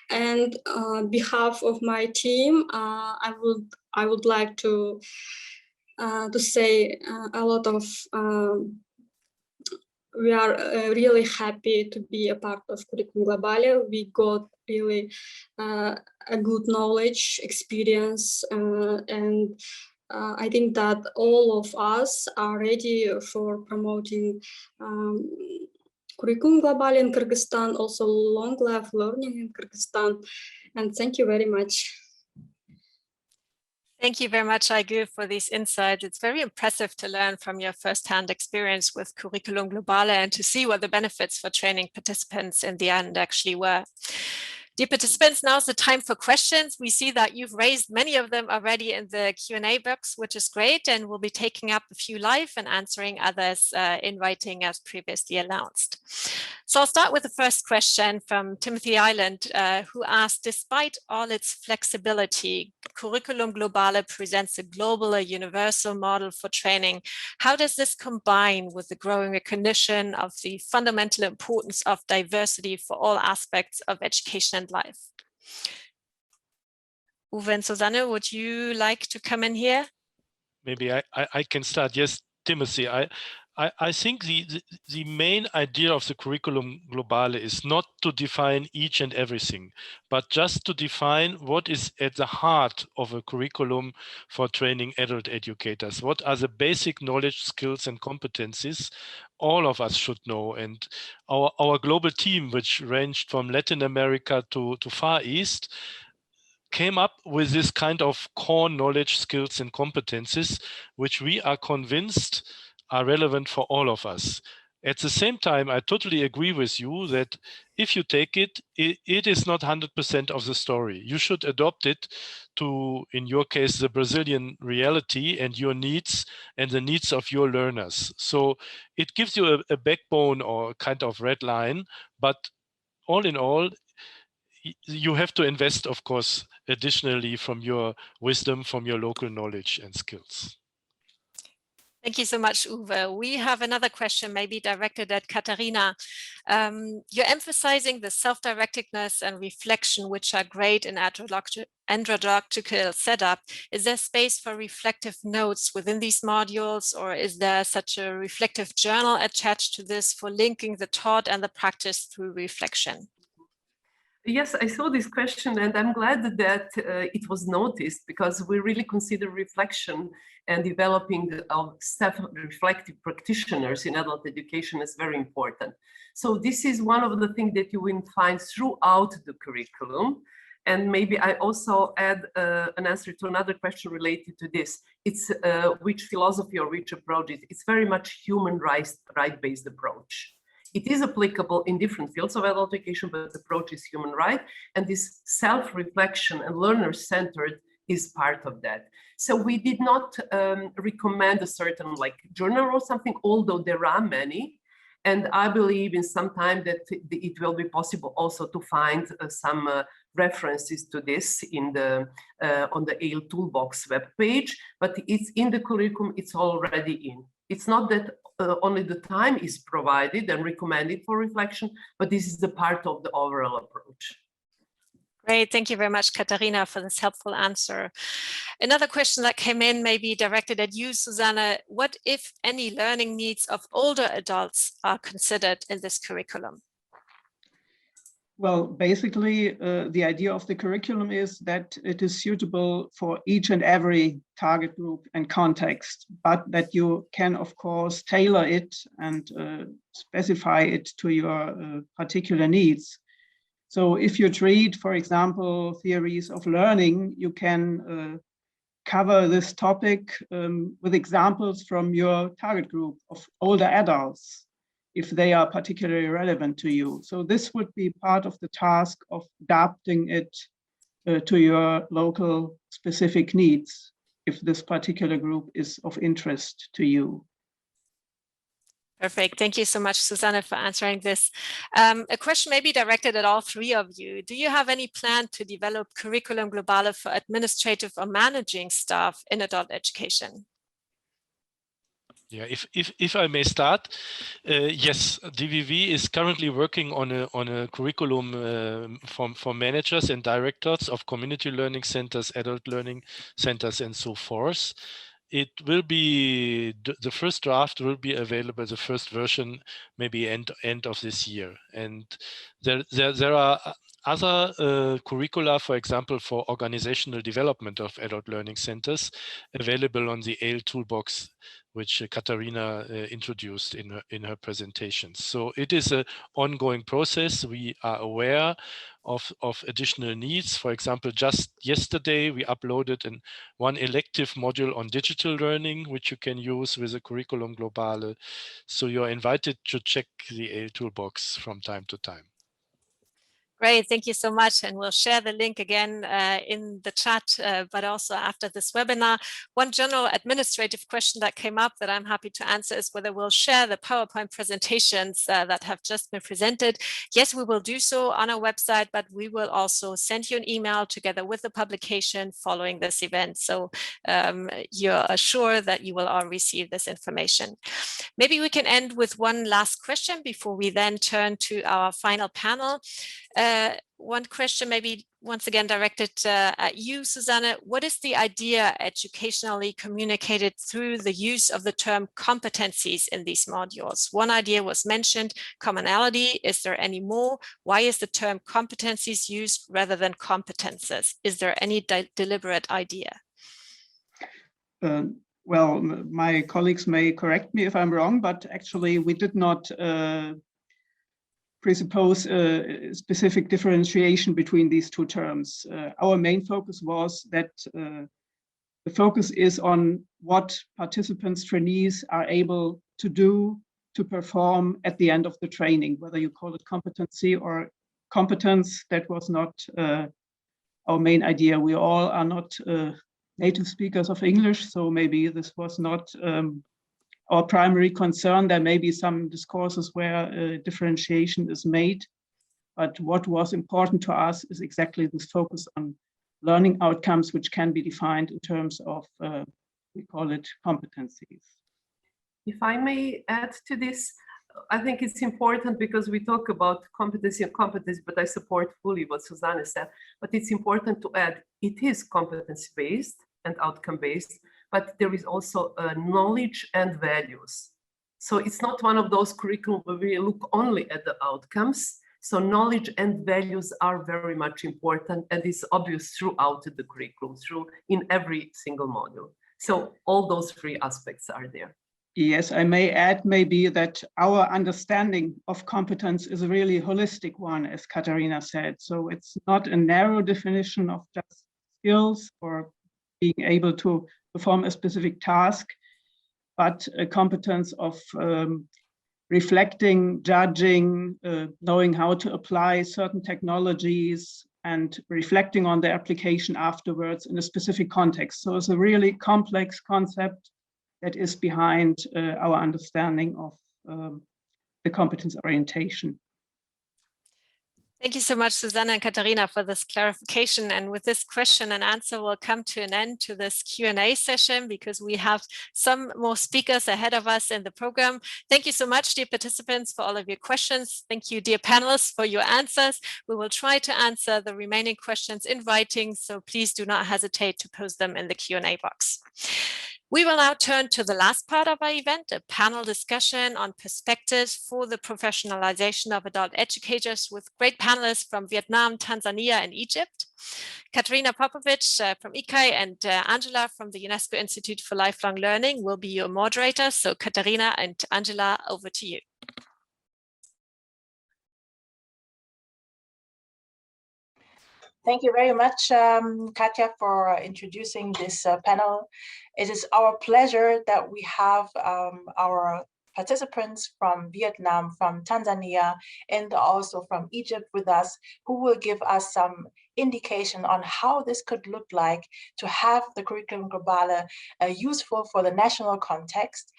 And on behalf of my team, I would like to say a lot of. We are really happy to be a part of Curriculum Globale. We got really a good knowledge, experience, and I think that all of us are ready for promoting Curriculum Globale in Kyrgyzstan, also long life learning in Kyrgyzstan. And thank you very much. Thank you very much, Aygül, for these insights. It's very impressive to learn from your first-hand experience with Curriculum Globale and to see what the benefits for training participants in the end actually were. Dear participants, now's the time for questions. We see that you've raised many of them already in the Q&A box, which is great, and we'll be taking up a few live and answering others in writing as previously announced. So I'll start with the first question from Timothy Island, who asked, despite all its flexibility, Curriculum Globale presents a global, a universal model for training. How does this combine with the growing recognition of the fundamental importance of diversity for all aspects of education and life? Uwe and Susana, would you like to come in here? Maybe I can start. Yes, Timothy, I think the main idea of the Curriculum Globale is not to define each and everything, but just to define what is at the heart of a curriculum for training adult educators. What are the basic knowledge, skills, and competencies all of us should know? And our global team, which ranged from Latin America to Far East, came up with this kind of core knowledge, skills, and competencies, which we are convinced are relevant for all of us. At the same time, I totally agree with you that if you take it, it is not 100% of the story. You should adopt it to, in your case, the Brazilian reality and your needs and the needs of your learners. So it gives you a backbone or kind of red line, but all in all, you have to invest, of course, additionally from your wisdom, from your local knowledge and skills. Thank you so much, Uwe. We have another question, maybe directed at Katarina. You're emphasizing the self-directedness and reflection, which are great in Atrological setup. Is there space for reflective notes within these modules, or is there such a reflective journal attached to this for linking the taught and the practice through reflection? Yes, I saw this question, and I'm glad that it was noticed, because we really consider reflection and developing of self-reflective practitioners in adult education is very important. So this is one of the things that you will find throughout the curriculum. And maybe I also add an answer to another question related to this. It's which philosophy or which approach it. It's very much human right-based approach. It is applicable in different fields of adult education, but the approach is human right. And this self-reflection and learner-centered is part of that. So we did not recommend a certain like journal or something, although there are many. And I believe in some time that it will be possible also to find some references to this in the on the ALE Toolbox webpage, but it's in the curriculum, it's already in. It's not that only the time is provided and recommended for reflection, but this is the part of the overall approach. Great, thank you very much, Katarina, for this helpful answer. Another question that came in may be directed at you, Susana. What, if any, learning needs of older adults are considered in this curriculum? Well, basically, the idea of the curriculum is that it is suitable for each and every target group and context, but that you can, of course, tailor it and specify it to your particular needs. So if you treat, for example, theories of learning, you can cover this topic with examples from your target group of older adults, if they are particularly relevant to you. So this would be part of the task of adapting it to your local specific needs, if this particular group is of interest to you. Perfect. Thank you so much, Susana, for answering this. A question may be directed at all three of you. Do you have any plan to develop curriculum globale for administrative or managing staff in adult education? Yeah, if I may start, yes, DVV is currently working on a curriculum for managers and directors of community learning centers, adult learning centers, and so forth. It will be, the first draft will be available, the first version, maybe end of this year. And there are other curricula, for example, for organizational development of adult learning centers, available on the ALE Toolbox, which Katarina introduced in her presentation. So it is an ongoing process. We are aware of additional needs. For example, just yesterday, we uploaded one elective module on digital learning, which you can use with a curriculum globale. So you're invited to check the ALE Toolbox from time to time. Great, thank you so much. And we'll share the link again in the chat, but also after this webinar. One general administrative question that came up that I'm happy to answer is whether we'll share the PowerPoint presentations that have just been presented. Yes, we will do so on our website, but we will also send you an email together with the publication following this event. So you're assured that you will all receive this information. Maybe we can end with one last question before we then turn to our final panel. One question maybe once again directed at you, Susana. What is the idea educationally communicated through the use of the term competencies in these modules? One idea was mentioned, commonality. Is there any more? Why is the term competencies used rather than competences? Is there any deliberate idea? Well, my colleagues may correct me if I'm wrong, but actually we did not presuppose a specific differentiation between these two terms. Our main focus was that the focus is on what participants, trainees are able to do, to perform at the end of the training, whether you call it competency or competence. That was not our main idea. We all are not native speakers of English, so maybe this was not our primary concern. There may be some discourses where differentiation is made, but what was important to us is exactly this focus on learning outcomes, which can be defined in terms of, we call it competencies. If I may add to this, I think it's important because we talk about competency and competence, but I support fully what Susana said, but it's important to add, it is competency-based and outcome-based, but there is also knowledge and values. So it's not one of those curriculum where we look only at the outcomes. So knowledge and values are very much important, and it's obvious throughout the curriculum, in every single module. So all those three aspects are there. Yes, I may add maybe that our understanding of competence is a really holistic one, as Katarina said. So it's not a narrow definition of just skills or being able to perform a specific task, but a competence of reflecting, judging, knowing how to apply certain technologies and reflecting on the application afterwards in a specific context. So it's a really complex concept that is behind our understanding of the competence orientation. Thank you so much, Susana and Katarina, for this clarification. And with this question and answer, we'll come to an end to this Q&A session because we have some more speakers ahead of us in the program. Thank you so much, dear participants, for all of your questions. Thank you, dear panelists, for your answers. We will try to answer the remaining questions in writing, so please do not hesitate to post them in the Q&A box. We will now turn to the last part of our event, a panel discussion on perspectives for the professionalization of adult educators with great panelists from Vietnam, Tanzania, and Egypt. Katarina Popovic from ICAE and Angela from the UNESCO Institute for Lifelong Learning will be your moderators. So Katarina and Angela, over to you. Thank you very much, Katja, for introducing this panel. It is our pleasure that we have our participants from Vietnam, from Tanzania, and also from Egypt with us, who will give us some indication on how this could look like to have the curriculum globale useful for the national context.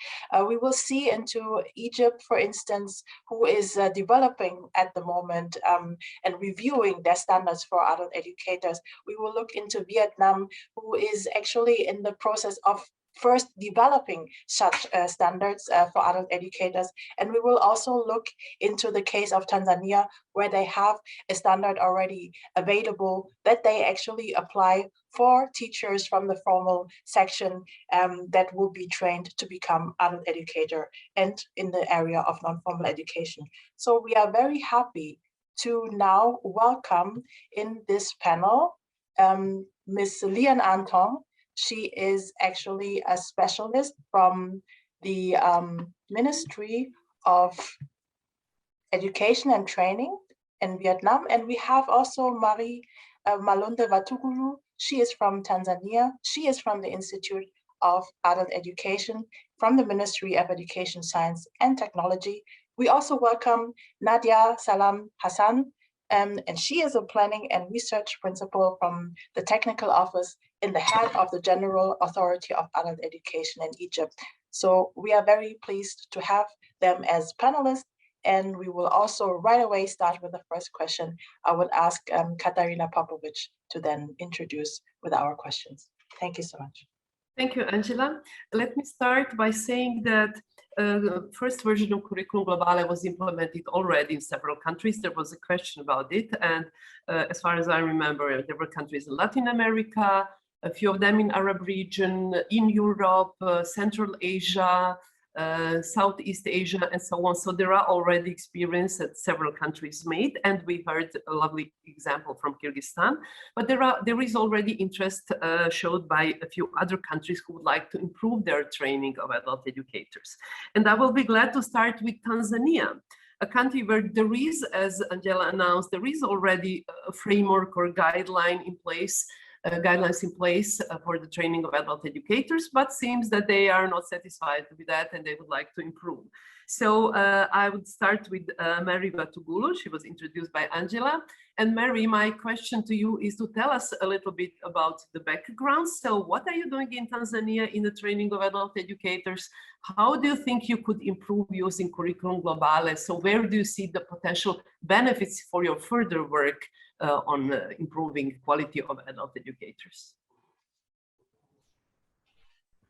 We will see into Egypt, for instance, who is developing at the moment and reviewing their standards for adult educators. We will look into Vietnam, who is actually in the process of first developing such standards for adult educators. And we will also look into the case of Tanzania, where they have a standard already available that they actually apply for teachers from the formal section that will be trained to become adult educator and in the area of non-formal education. So we are very happy to now welcome in this panel Ms. Lian Anton. She is actually a specialist from the Ministry of Education and Training in Vietnam. And we have also Marie Malunde Watugulu. She is from Tanzania. She is from the Institute of Adult Education from the Ministry of Education, Science and Technology. We also welcome Nadia Salam Hassan, and she is a planning and research principal from the technical office in the head of the General Authority of Adult Education in Egypt. So we are very pleased to have them as panelists, and we will also right away start with the first question. I would ask Katarina Popovic to then introduce with our questions. Thank you so much. Thank you, Angela. Let me start by saying that the first version of Curriculum globale was implemented already in several countries. There was a question about it. And as far as I remember, there were countries in Latin America, a few of them in Arab region, in Europe, Central Asia, Southeast Asia, and so on. So there are already experiences that several countries made, and we heard a lovely example from Kyrgyzstan. But there is already interest showed by a few other countries who would like to improve their training of adult educators. And I will be glad to start with Tanzania, a country where there is, as Angela announced, there is already a framework or guidelines in place for the training of adult educators, but seems that they are not satisfied with that and they would like to improve. So I would start with Mary Watugulu. She was introduced by Angela. And Mary, my question to you is to tell us a little bit about the background. So what are you doing in Tanzania in the training of adult educators? How do you think you could improve using Curriculum globale? So where do you see the potential benefits for your further work on improving quality of adult educators?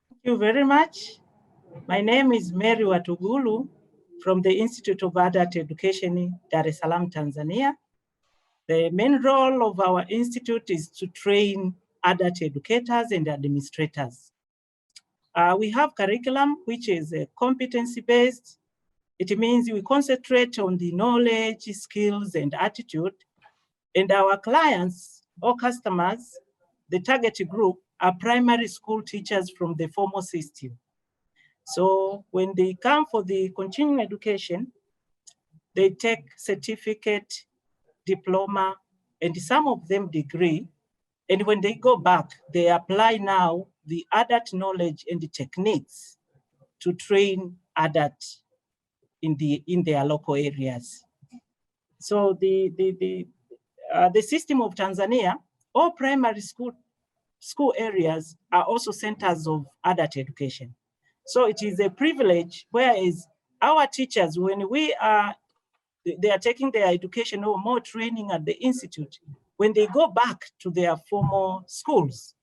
Thank you very much. My name is Mary Watugulu from the Institute of Adult Education, Dar es Salaam, Tanzania. The main role of our institute is to train adult educators and administrators. We have curriculum, which is competency-based. It means we concentrate on the knowledge, skills, and attitude. And our clients or customers, the target group, are primary school teachers from the formal system. So when they come for the continuing education, they take certificate, diploma, and some of them degree. And when they go back, they apply now the adult knowledge and the techniques to train adults in their local areas. So the system of Tanzania, all primary school areas are also centers of adult education. So it is a privilege, whereas our teachers, when they are taking their education or more training at the institute, when they go back to their former schools,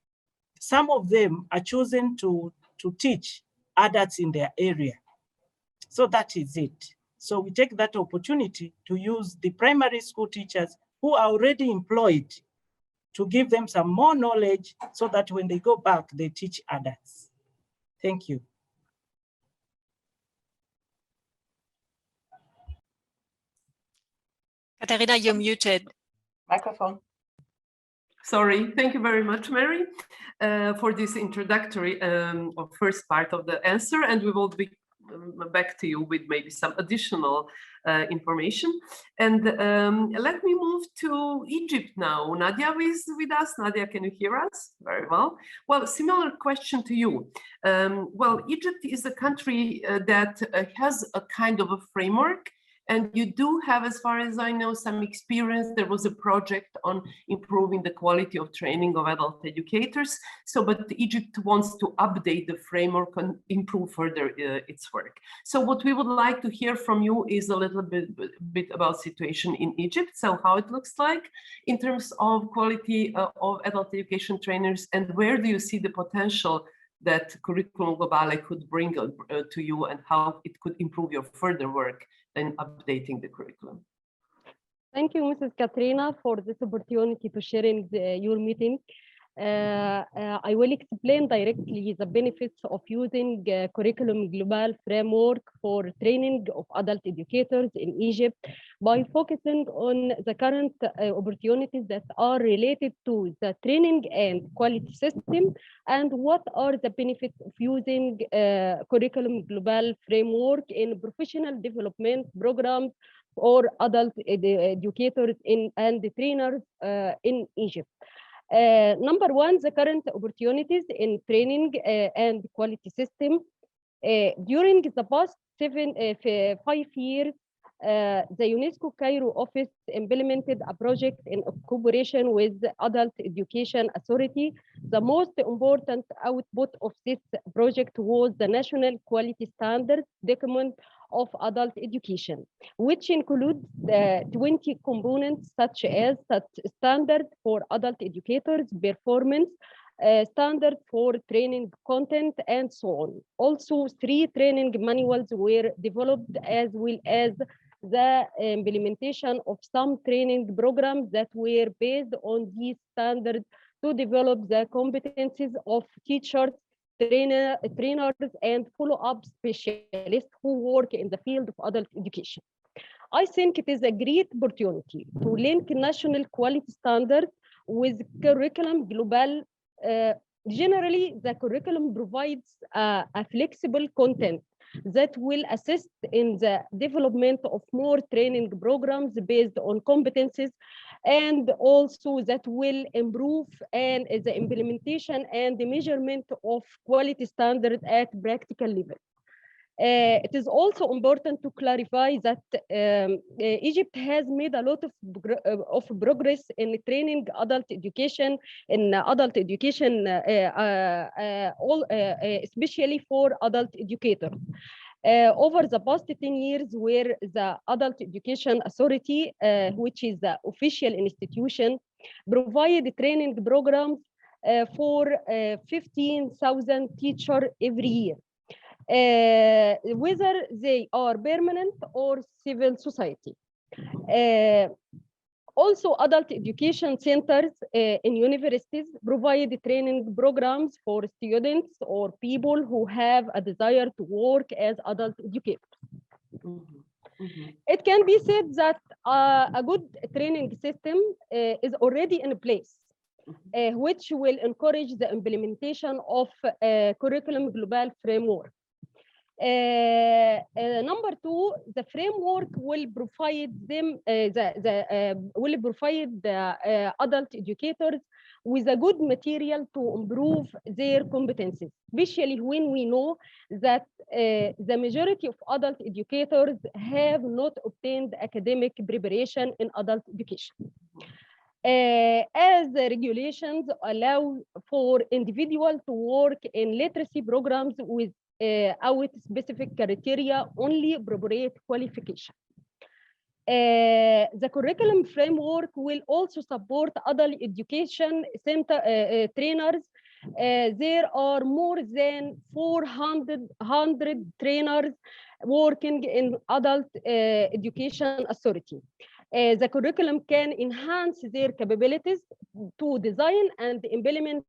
some of them are choosing to teach adults in their area. So that is it. So we take that opportunity to use the primary school teachers who are already employed to give them some more knowledge so that when they go back, they teach adults. Thank you. Katerina, you're muted. Microphone. Sorry, thank you very much, Mary, for this introductory or first part of the answer, and we will be back to you with maybe some additional information. And let me move to Egypt now. Nadia is with us. Nadia, can you hear us? Very well. Well, similar question to you. Well, Egypt is a country that has a kind of a framework, and you do have, as far as I know, some experience. There was a project on improving the quality of training of adult educators. So, but Egypt wants to update the framework and improve further its work. So what we would like to hear from you is a little bit about situation in Egypt. So how it looks like in terms of quality of adult education trainers, and where do you see the potential that Curriculum globALE could bring to you, and how it could improve your further work in updating the curriculum. Thank you, Mrs. Katrina, for this opportunity to share in your meeting. I will explain directly the benefits of using Curriculum globALE framework for training of adult educators in Egypt by focusing on the current opportunities that are related to the training and quality system, and what are the benefits of using Curriculum globALE framework in professional development programs or adult educators and trainers in Egypt. Number one, the current opportunities in training and quality system. During the past 5 years, the UNESCO Cairo office implemented a project in cooperation with the Adult Education Authority. The most important output of this project was the National Quality Standards document of adult education, which includes 20 components such as standard for adult educators, performance, standard for training content, and so on. Also, 3 training manuals were developed, as well as the implementation of some training programs that were based on these standards to develop the competencies of teachers, trainers, and follow-up specialists who work in the field of adult education. I think it is a great opportunity to link national quality standards with Curriculum globALE. Generally, the curriculum provides a flexible content that will assist in the development of more training programs based on competencies, and also that will improve and the implementation and the measurement of quality standards at practical level. It is also important to clarify that Egypt has made a lot of progress in training adult education, especially for adult educators. Over the past 10 years, where the Adult Education Authority, which is the official institution, provide training programs for 15,000 teachers every year. Whether they are permanent or civil society. Also, adult education centers in universities provide training programs for students or people who have a desire to work as adult educators. It can be said that a good training system is already in place, which will encourage the implementation of Curriculum globALE framework. Number 2, the framework will provide them the adult educators with a good material to improve their competencies, especially when we know that the majority of adult educators have not obtained academic preparation in adult education. As the regulations allow for individuals to work in literacy programs with out specific criteria only appropriate qualification. The curriculum framework will also support adult education center trainers. There are more than 400 trainers working in adult education authority. The curriculum can enhance their capabilities to design and implement.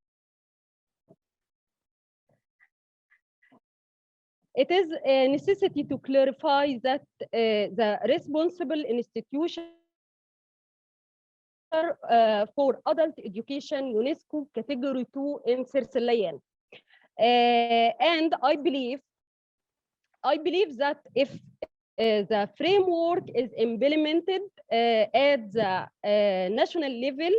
It is a necessity to clarify that the responsible institution for adult education UNESCO category 2 in Self-Directedness. And I believe that if the framework is implemented at the national level,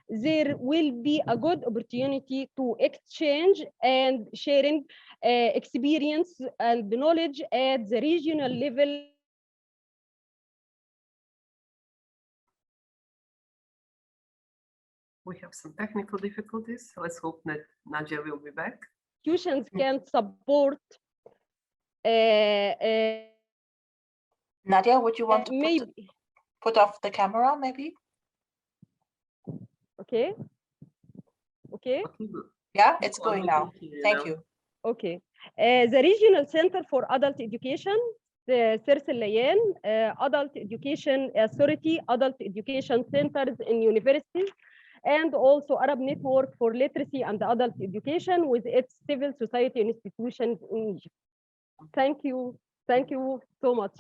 there will be a good opportunity to exchange and sharing experience and knowledge at the regional level. We have some technical difficulties. Let's hope that Nadia will be back. Institutions can support. Nadia, would you want to put off the camera, maybe? Okay. Okay. Yeah, it's going now. Thank you. Okay. The Regional Center for Adult Education, the Self-Directedness, Adult Education Authority, Adult Education Centers in universities, and also Arab Network for Literacy and Adult Education with its civil society institutions in Egypt. Thank you. Thank you so much.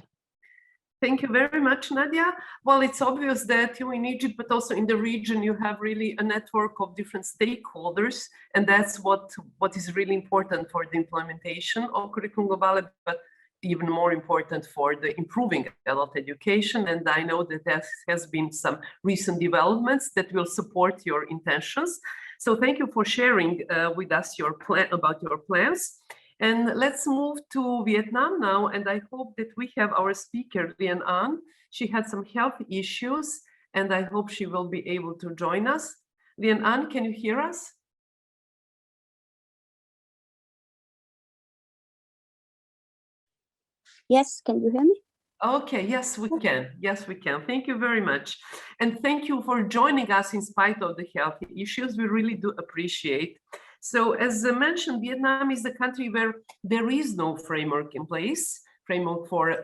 Thank you very much, Nadia. Well, it's obvious that you in Egypt, but also in the region, you have really a network of different stakeholders, and that's what is really important for the implementation of Curriculum globALE, but even more important for the improving adult education. And I know that there has been some recent developments that will support your intentions. So thank you for sharing with us your plan about your plans. And let's move to Vietnam now. And I hope that we have our speaker, Lien An. She had some health issues, and I hope she will be able to join us. Lien An, can you hear us? Yes, can you hear me? Okay, yes, we can. Yes, we can. Thank you very much. And thank you for joining us in spite of the health issues. We really do appreciate. So as I mentioned, Vietnam is a country where there is no framework in place, framework for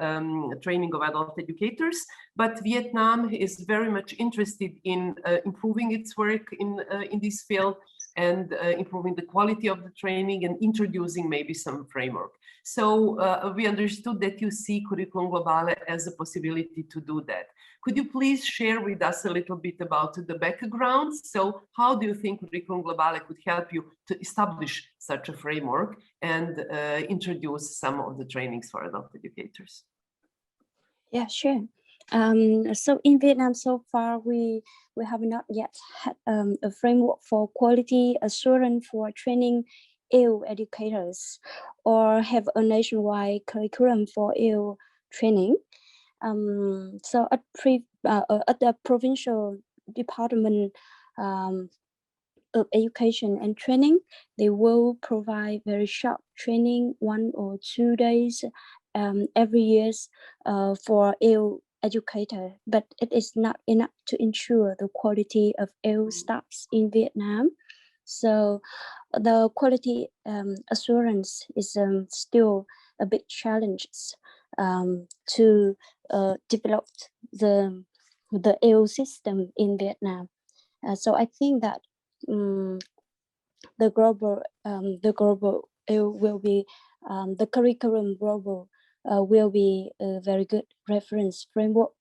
training of adult educators, but Vietnam is very much interested in improving its work in this field and improving the quality of the training and introducing maybe some framework. So we understood that you see Curriculum globALE as a possibility to do that. Could you please share with us a little bit about the background? So how do you think Curriculum globALE could help you to establish such a framework and introduce some of the trainings for adult educators? Yeah, sure. So in Vietnam, so far, we have not yet had a framework for quality assurance for training EU educators or have a nationwide curriculum for EU training. So at the provincial department of education and training, they will provide very short training, 1 or 2 days every year for EU educator, but it is not enough to ensure the quality of EU staffs in Vietnam. So the quality assurance is still a big challenge to develop the EU system in Vietnam. So I think that the global EU will be the curriculum global will be a very good reference framework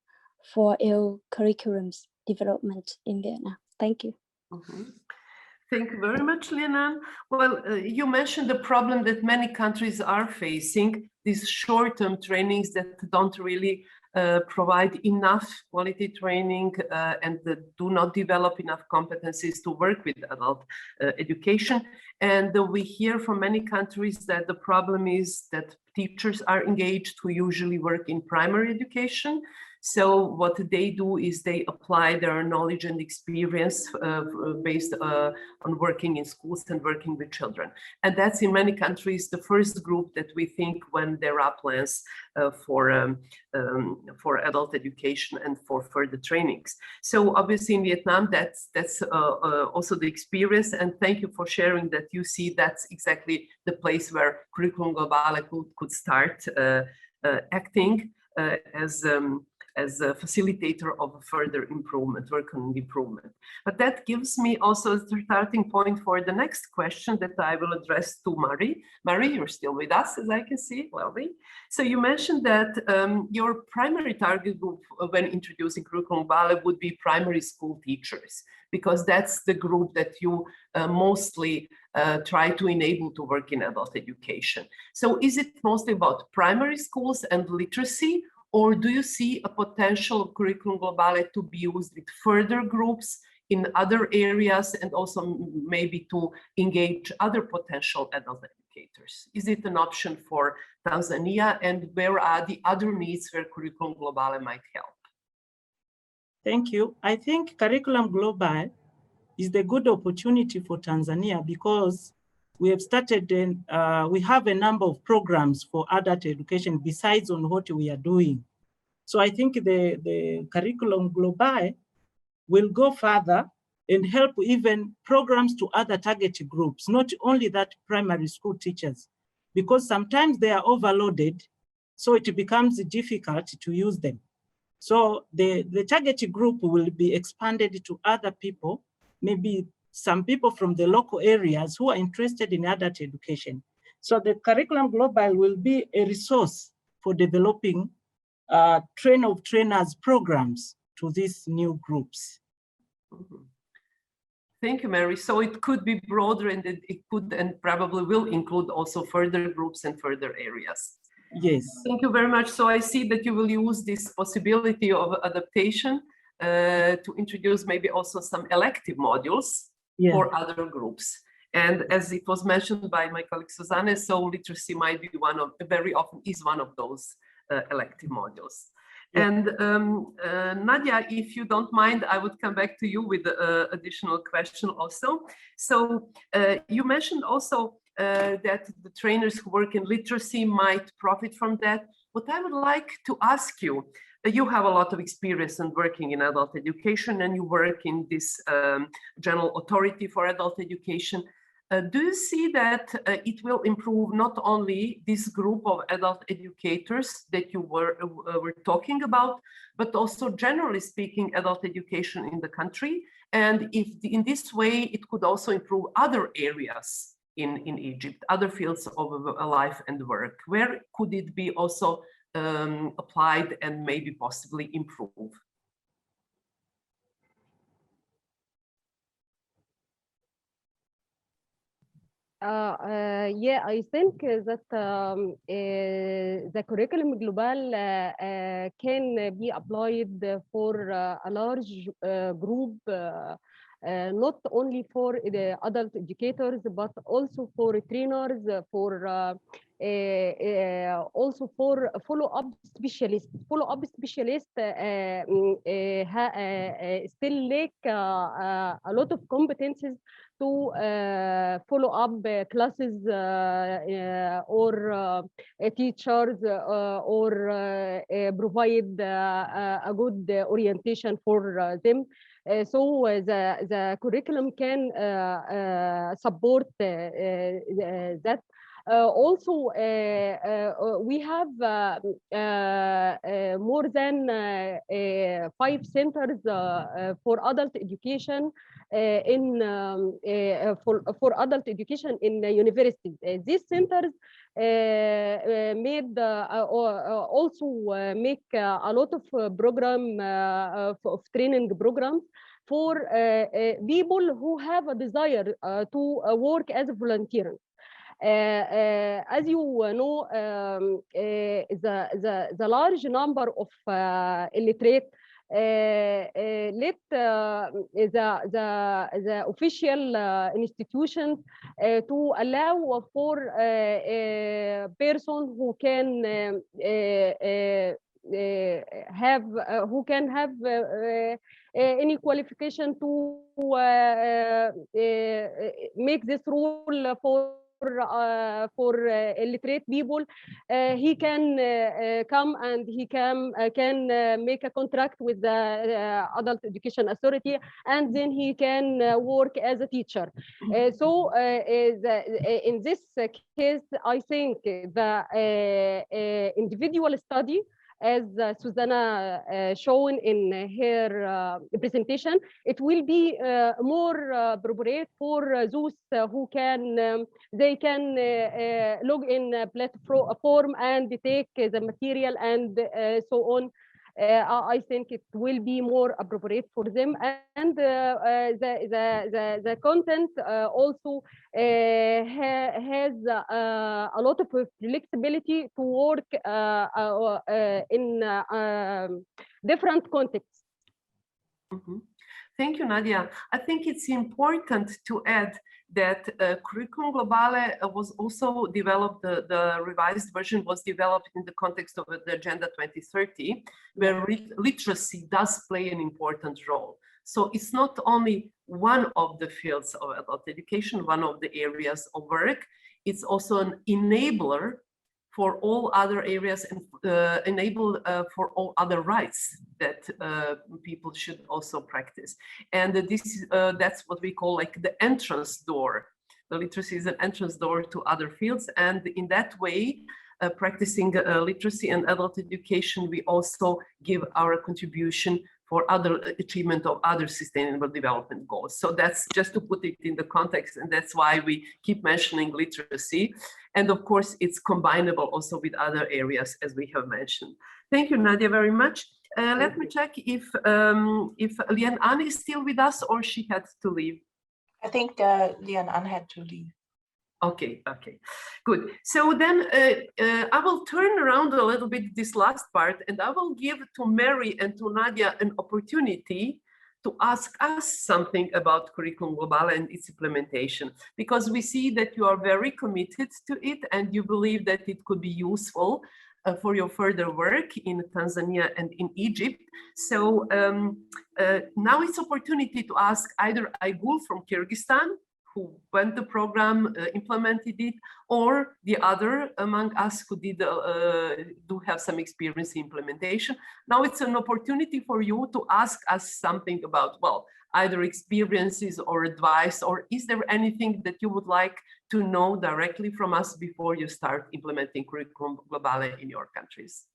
for EU curriculums development in Vietnam. Thank you. Mm-hmm. Thank you very much, Lien An. Well, you mentioned the problem that many countries are facing, these short-term trainings that don't really provide enough quality training and that do not develop enough competencies to work with adult education. And we hear from many countries that the problem is that teachers are engaged who usually work in primary education. So what they do is they apply their knowledge and experience based on working in schools and working with children. And that's in many countries the first group that we think when there are plans for adult education and for further trainings. So obviously in Vietnam, that's also the experience. And thank you for sharing that you see that's exactly the place where Curriculum globALE could start acting as a facilitator of further improvement, work on improvement. But that gives me also a starting point for the next question that I will address to Mari. Mari, you're still with us, as I can see. Lovely. So you mentioned that your primary target group when introducing Curriculum globALE would be primary school teachers, because that's the group that you mostly try to enable to work in adult education. So is it mostly about primary schools and literacy, or do you see a potential of Curriculum globALE to be used with further groups in other areas and also maybe to engage other potential adult educators? Is it an option for Tanzania, and where are the other needs where Curriculum globALE might help? Thank you. I think Curriculum globALE is the good opportunity for Tanzania because we have started and we have a number of programs for adult education besides on what we are doing. So I think the Curriculum globALE will go further and help even programs to other target groups, not only that primary school teachers, because sometimes they are overloaded, so it becomes difficult to use them. So the target group will be expanded to other people, maybe some people from the local areas who are interested in adult education. So the Curriculum globALE will be a resource for developing train of trainers programs to these new groups. Mm-hmm. Thank you, Mary. So it could be broader, and it could and probably will include also further groups and further areas. Yes. Thank you very much. So I see that you will use this possibility of adaptation to introduce maybe also some elective modules for other groups. And as it was mentioned by my colleague Susana, so literacy might be very often is one of those elective modules. Yeah. And Nadia, if you don't mind, I would come back to you with an additional question also. So you mentioned also that the trainers who work in literacy might profit from that. What I would like to ask you, you have a lot of experience in working in adult education, and you work in this General Authority for Adult Education. Do you see that it will improve not only this group of adult educators that you were talking about, but also generally speaking adult education in the country? And if in this way it could also improve other areas in Egypt, other fields of life and work, where could it be also applied and maybe possibly improve? Yeah, I think that the Curriculum globALE can be applied for a large group, not only for the adult educators, but also for trainers, for also for follow-up specialists. Follow-up specialists still lack a lot of competencies to follow up classes or teachers or provide a good orientation for them. So the curriculum can support that. Also, we have more than 5 centers for adult education for adult education in universities. These centers made also make a lot of program of training programs for people who have a desire to work as a volunteer. As you know, the large number of illiterate let the official institutions to allow for a person who can who can have any qualification to make this rule for illiterate people. He can come and he can make a contract with the Adult Education Authority, and then he can work as a teacher. So in this case, I think the individual study, as Susana shown in her presentation, it will be more appropriate for those who can, they can log in a platform and take the material and so on. I think it will be more appropriate for them, and the content also has a lot of flexibility to work in different contexts. Mm-hmm. Thank you, Nadia. I think it's important to add that Curriculum globALE was also developed, the revised version was developed in the context of the Agenda 2030, where literacy does play an important role. So it's not only one of the fields of adult education, one of the areas of work, it's also an enabler for all other areas and enable for all other rights that people should also practice. And this that's what we call like the entrance door. The literacy is an entrance door to other fields, and in that way, practicing literacy and adult education, we also give our contribution for other achievement of other sustainable development goals. So that's just to put it in the context, and that's why we keep mentioning literacy. And of course, it's combinable also with other areas, as we have mentioned. Thank you, Nadia, very much. Let me check if Lian An is still with us or she had to leave. I think Lian An had to leave. Okay, okay, good. So then I will turn around a little bit this last part, and I will give to Mary and to Nadia an opportunity to ask us something about Curriculum globALE and its implementation, because we see that you are very committed to it and you believe that it could be useful for your further work in Tanzania and in Egypt. So now it's opportunity to ask either Aygul from Kyrgyzstan, who went the program, implemented it, or the other among us who did do have some experience in implementation. Now it's an opportunity for you to ask us something about, well, either experiences or advice, or is there anything that you would like to know directly from us before you start implementing Curriculum globALE in your countries?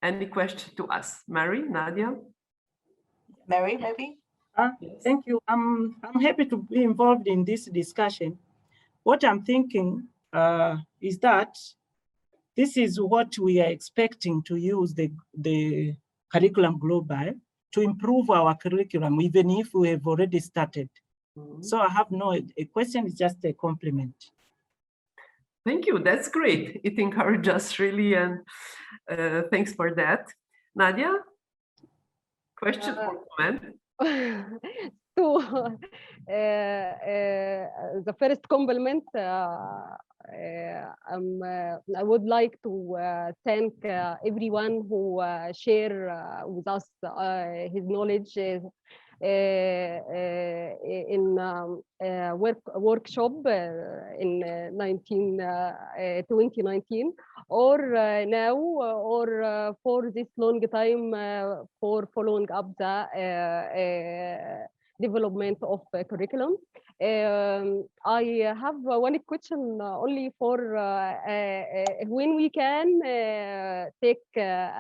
Any question to us? Mary, Nadia? Mary, maybe? Yes. Thank you. I'm happy to be involved in this discussion. What I'm thinking is that this is what we are expecting to use the Curriculum globALE to improve our curriculum, even if we have already started. Mm-hmm. So I have a question is just a compliment. Thank you, that's great. It encourages us really, and thanks for that. Nadia? Question or comment? So, the first compliment, I would like to thank everyone who share with us his knowledge in workshop in 2019 or now or for this long time for following up the development of curriculum. I have one question only for when we can take a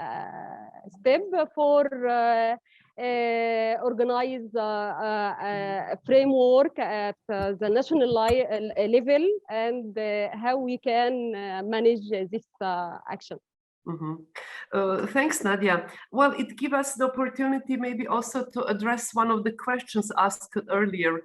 step for organize a framework at the national level, and how we can manage this action. Mm-hmm. Thanks, Nadia. Well, it gives us the opportunity maybe also to address one of the questions asked earlier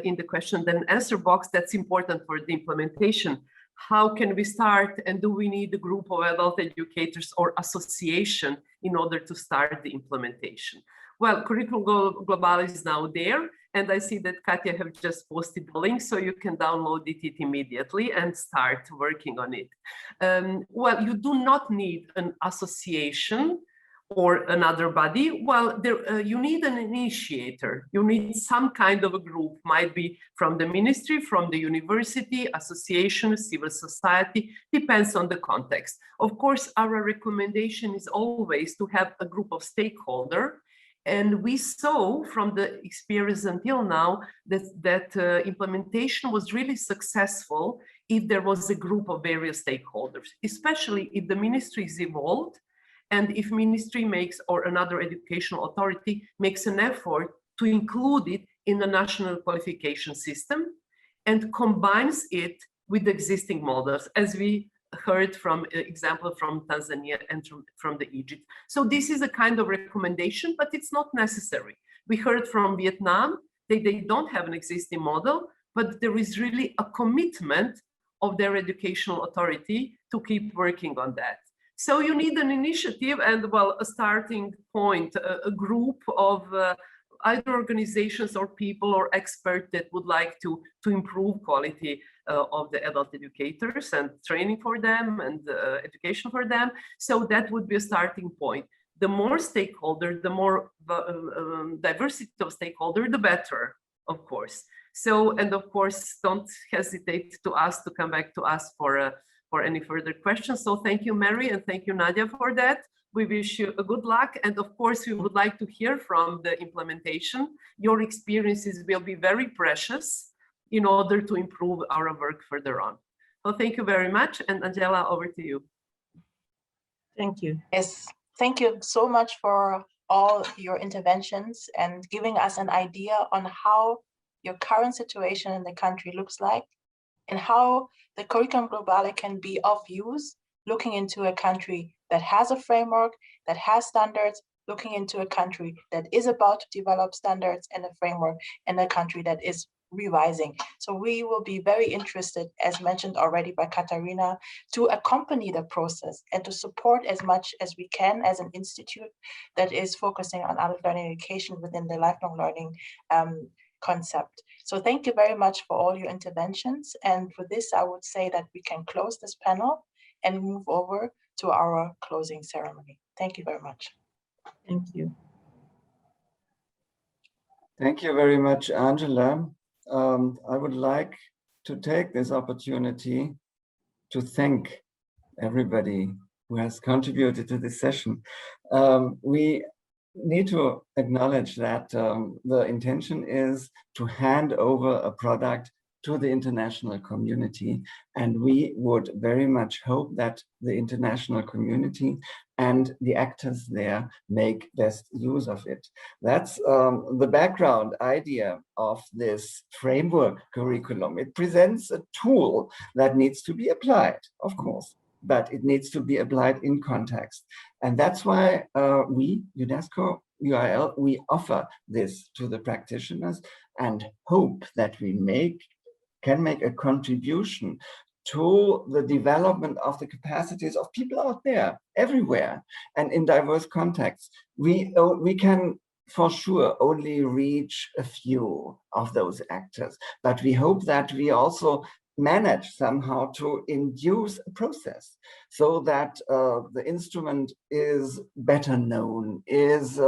in the question and answer box that's important for the implementation. How can we start, and do we need a group of adult educators or association in order to start the implementation? Well, Curriculum globALE is now there, And I see that Katya have just posted the link, so you can download it immediately and start working on it. Well, you do not need an association or another body. Well, you need an initiator. You need some kind of a group, might be from the ministry, from the university, association, civil society, depends on the context. Of course, our recommendation is always to have a group of stakeholders. And we saw from the experience until now that implementation was really successful if there was a group of various stakeholders, especially if the ministry is involved and if ministry makes or another educational authority makes an effort to include it in the national qualification system and combines it with existing models, as we heard from example from Tanzania and from the Egypt. So this is a kind of recommendation, but it's not necessary. We heard from Vietnam, they don't have an existing model, but there is really a commitment of their educational authority to keep working on that. So you need an initiative and, well, a starting point, a group of either organizations or people or experts that would like to improve quality of the adult educators and training for them and education for them. So that would be a starting point. The more stakeholders, the more diversity of stakeholders, the better, of course. So, and of course, don't hesitate to come back to us for any further questions. So thank you, Mary, and thank you, Nadia, for that. We wish you a good luck. And of course, we would like to hear from the implementation. Your experiences will be very precious in order to improve our work further on. So thank you very much. And Angela, over to you. Thank you. Yes, thank you so much for all your interventions and giving us an idea on how your current situation in the country looks like and how the curriculum globale can be of use, looking into a country that has a framework, that has standards, looking into a country that is about to develop standards and a framework, and a country that is revising. So we will be very interested, as mentioned already by Katarina, to accompany the process and to support as much as we can as an institute that is focusing on adult learning education within the lifelong learning concept. So thank you very much for all your interventions. And for this, I would say that we can close this panel and move over to our closing ceremony. Thank you very much. Thank you. Thank you very much, Angela. I would like to take this opportunity to thank everybody who has contributed to this session. We need to acknowledge that the intention is to hand over a product to the international community, and we would very much hope that the international community and the actors there make best use of it. That's the background idea of this framework curriculum. It presents a tool that needs to be applied, of course, but it needs to be applied in context. And that's why we, UNESCO, UIL, we offer this to the practitioners and hope that we can make a contribution to the development of the capacities of people out there, everywhere, and in diverse contexts. We can for sure only reach a few of those actors, but we hope that we also manage somehow to induce a process so that the instrument is better known, is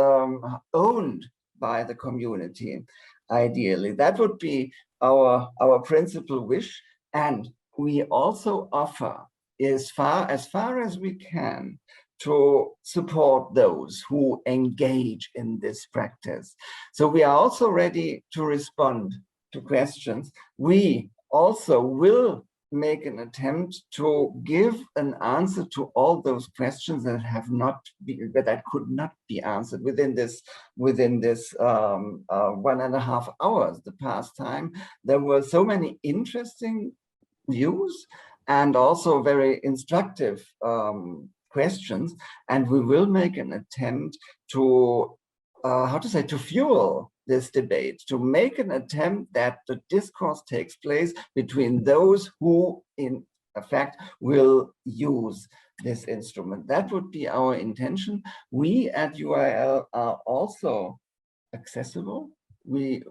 owned by the community, ideally. That would be our principal wish. And we also offer, as far as we can, to support those who engage in this practice. So we are also ready to respond to questions. We also will make an attempt to give an answer to all those questions that could not be answered within this 1.5 hours. The past time, there were so many interesting views and also very instructive questions, and we will make an attempt to to fuel this debate, to make an attempt that the discourse takes place between those who in effect will use this instrument. That would be our intention. We at UIL are also accessible we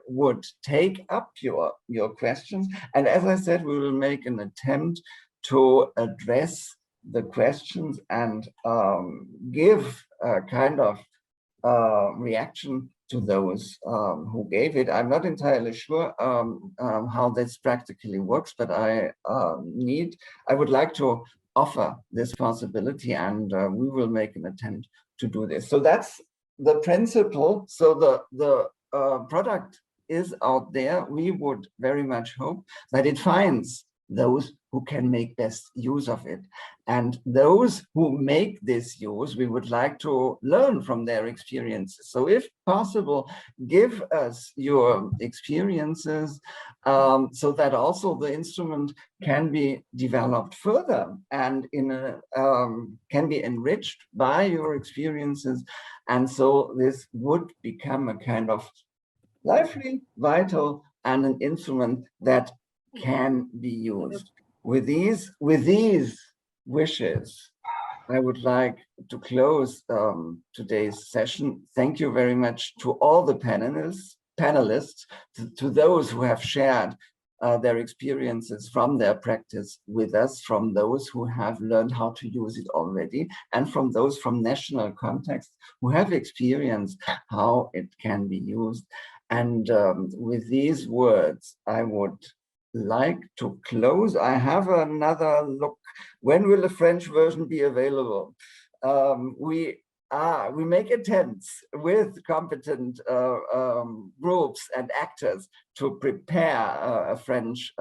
would take up your questions. And as I said, we will make an attempt to address the questions and give a kind of reaction to those who gave it. I'm not entirely sure how this practically works, but I would like to offer this possibility, and we will make an attempt to do this. So that's the principle. So the product is out there. We would very much hope that it finds those who can make best use of it. And those who make this use, we would like to learn from their experiences. So if possible, give us your experiences so that also the instrument can be developed further and can be enriched by your experiences. And so this would become a kind of lively, vital, and an instrument that can be used. With these wishes, I would like to close today's session. Thank you very much to all the panelists, to those who have shared their experiences from their practice with us, from those who have learned how to use it already, and from those from national contexts who have experienced how it can be used. And with these words, I would like to close. I have another look. When will the French version be available? We make attempts with competent groups and actors to prepare a French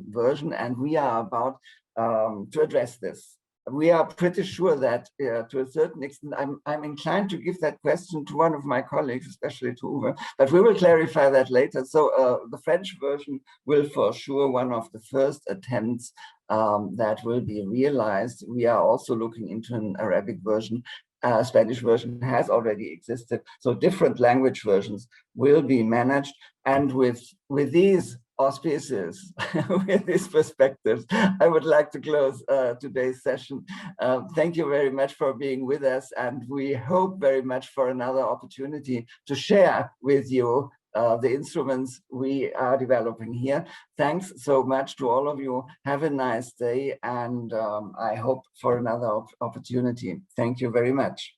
version, and we are about to address this. We are pretty sure that to a certain extent, I'm inclined to give that question to one of my colleagues, especially to Uwe, but we will clarify that later. So the French version will for sure one of the first attempts that will be realized. We are also looking into an Arabic version. Spanish version has already existed. So different language versions will be managed. And with these auspices, with these perspectives, I would like to close today's session. Thank you very much for being with us, and we hope very much for another opportunity to share with you the instruments we are developing here. Thanks so much to all of you. Have a nice day, and I hope for another opportunity. Thank you very much.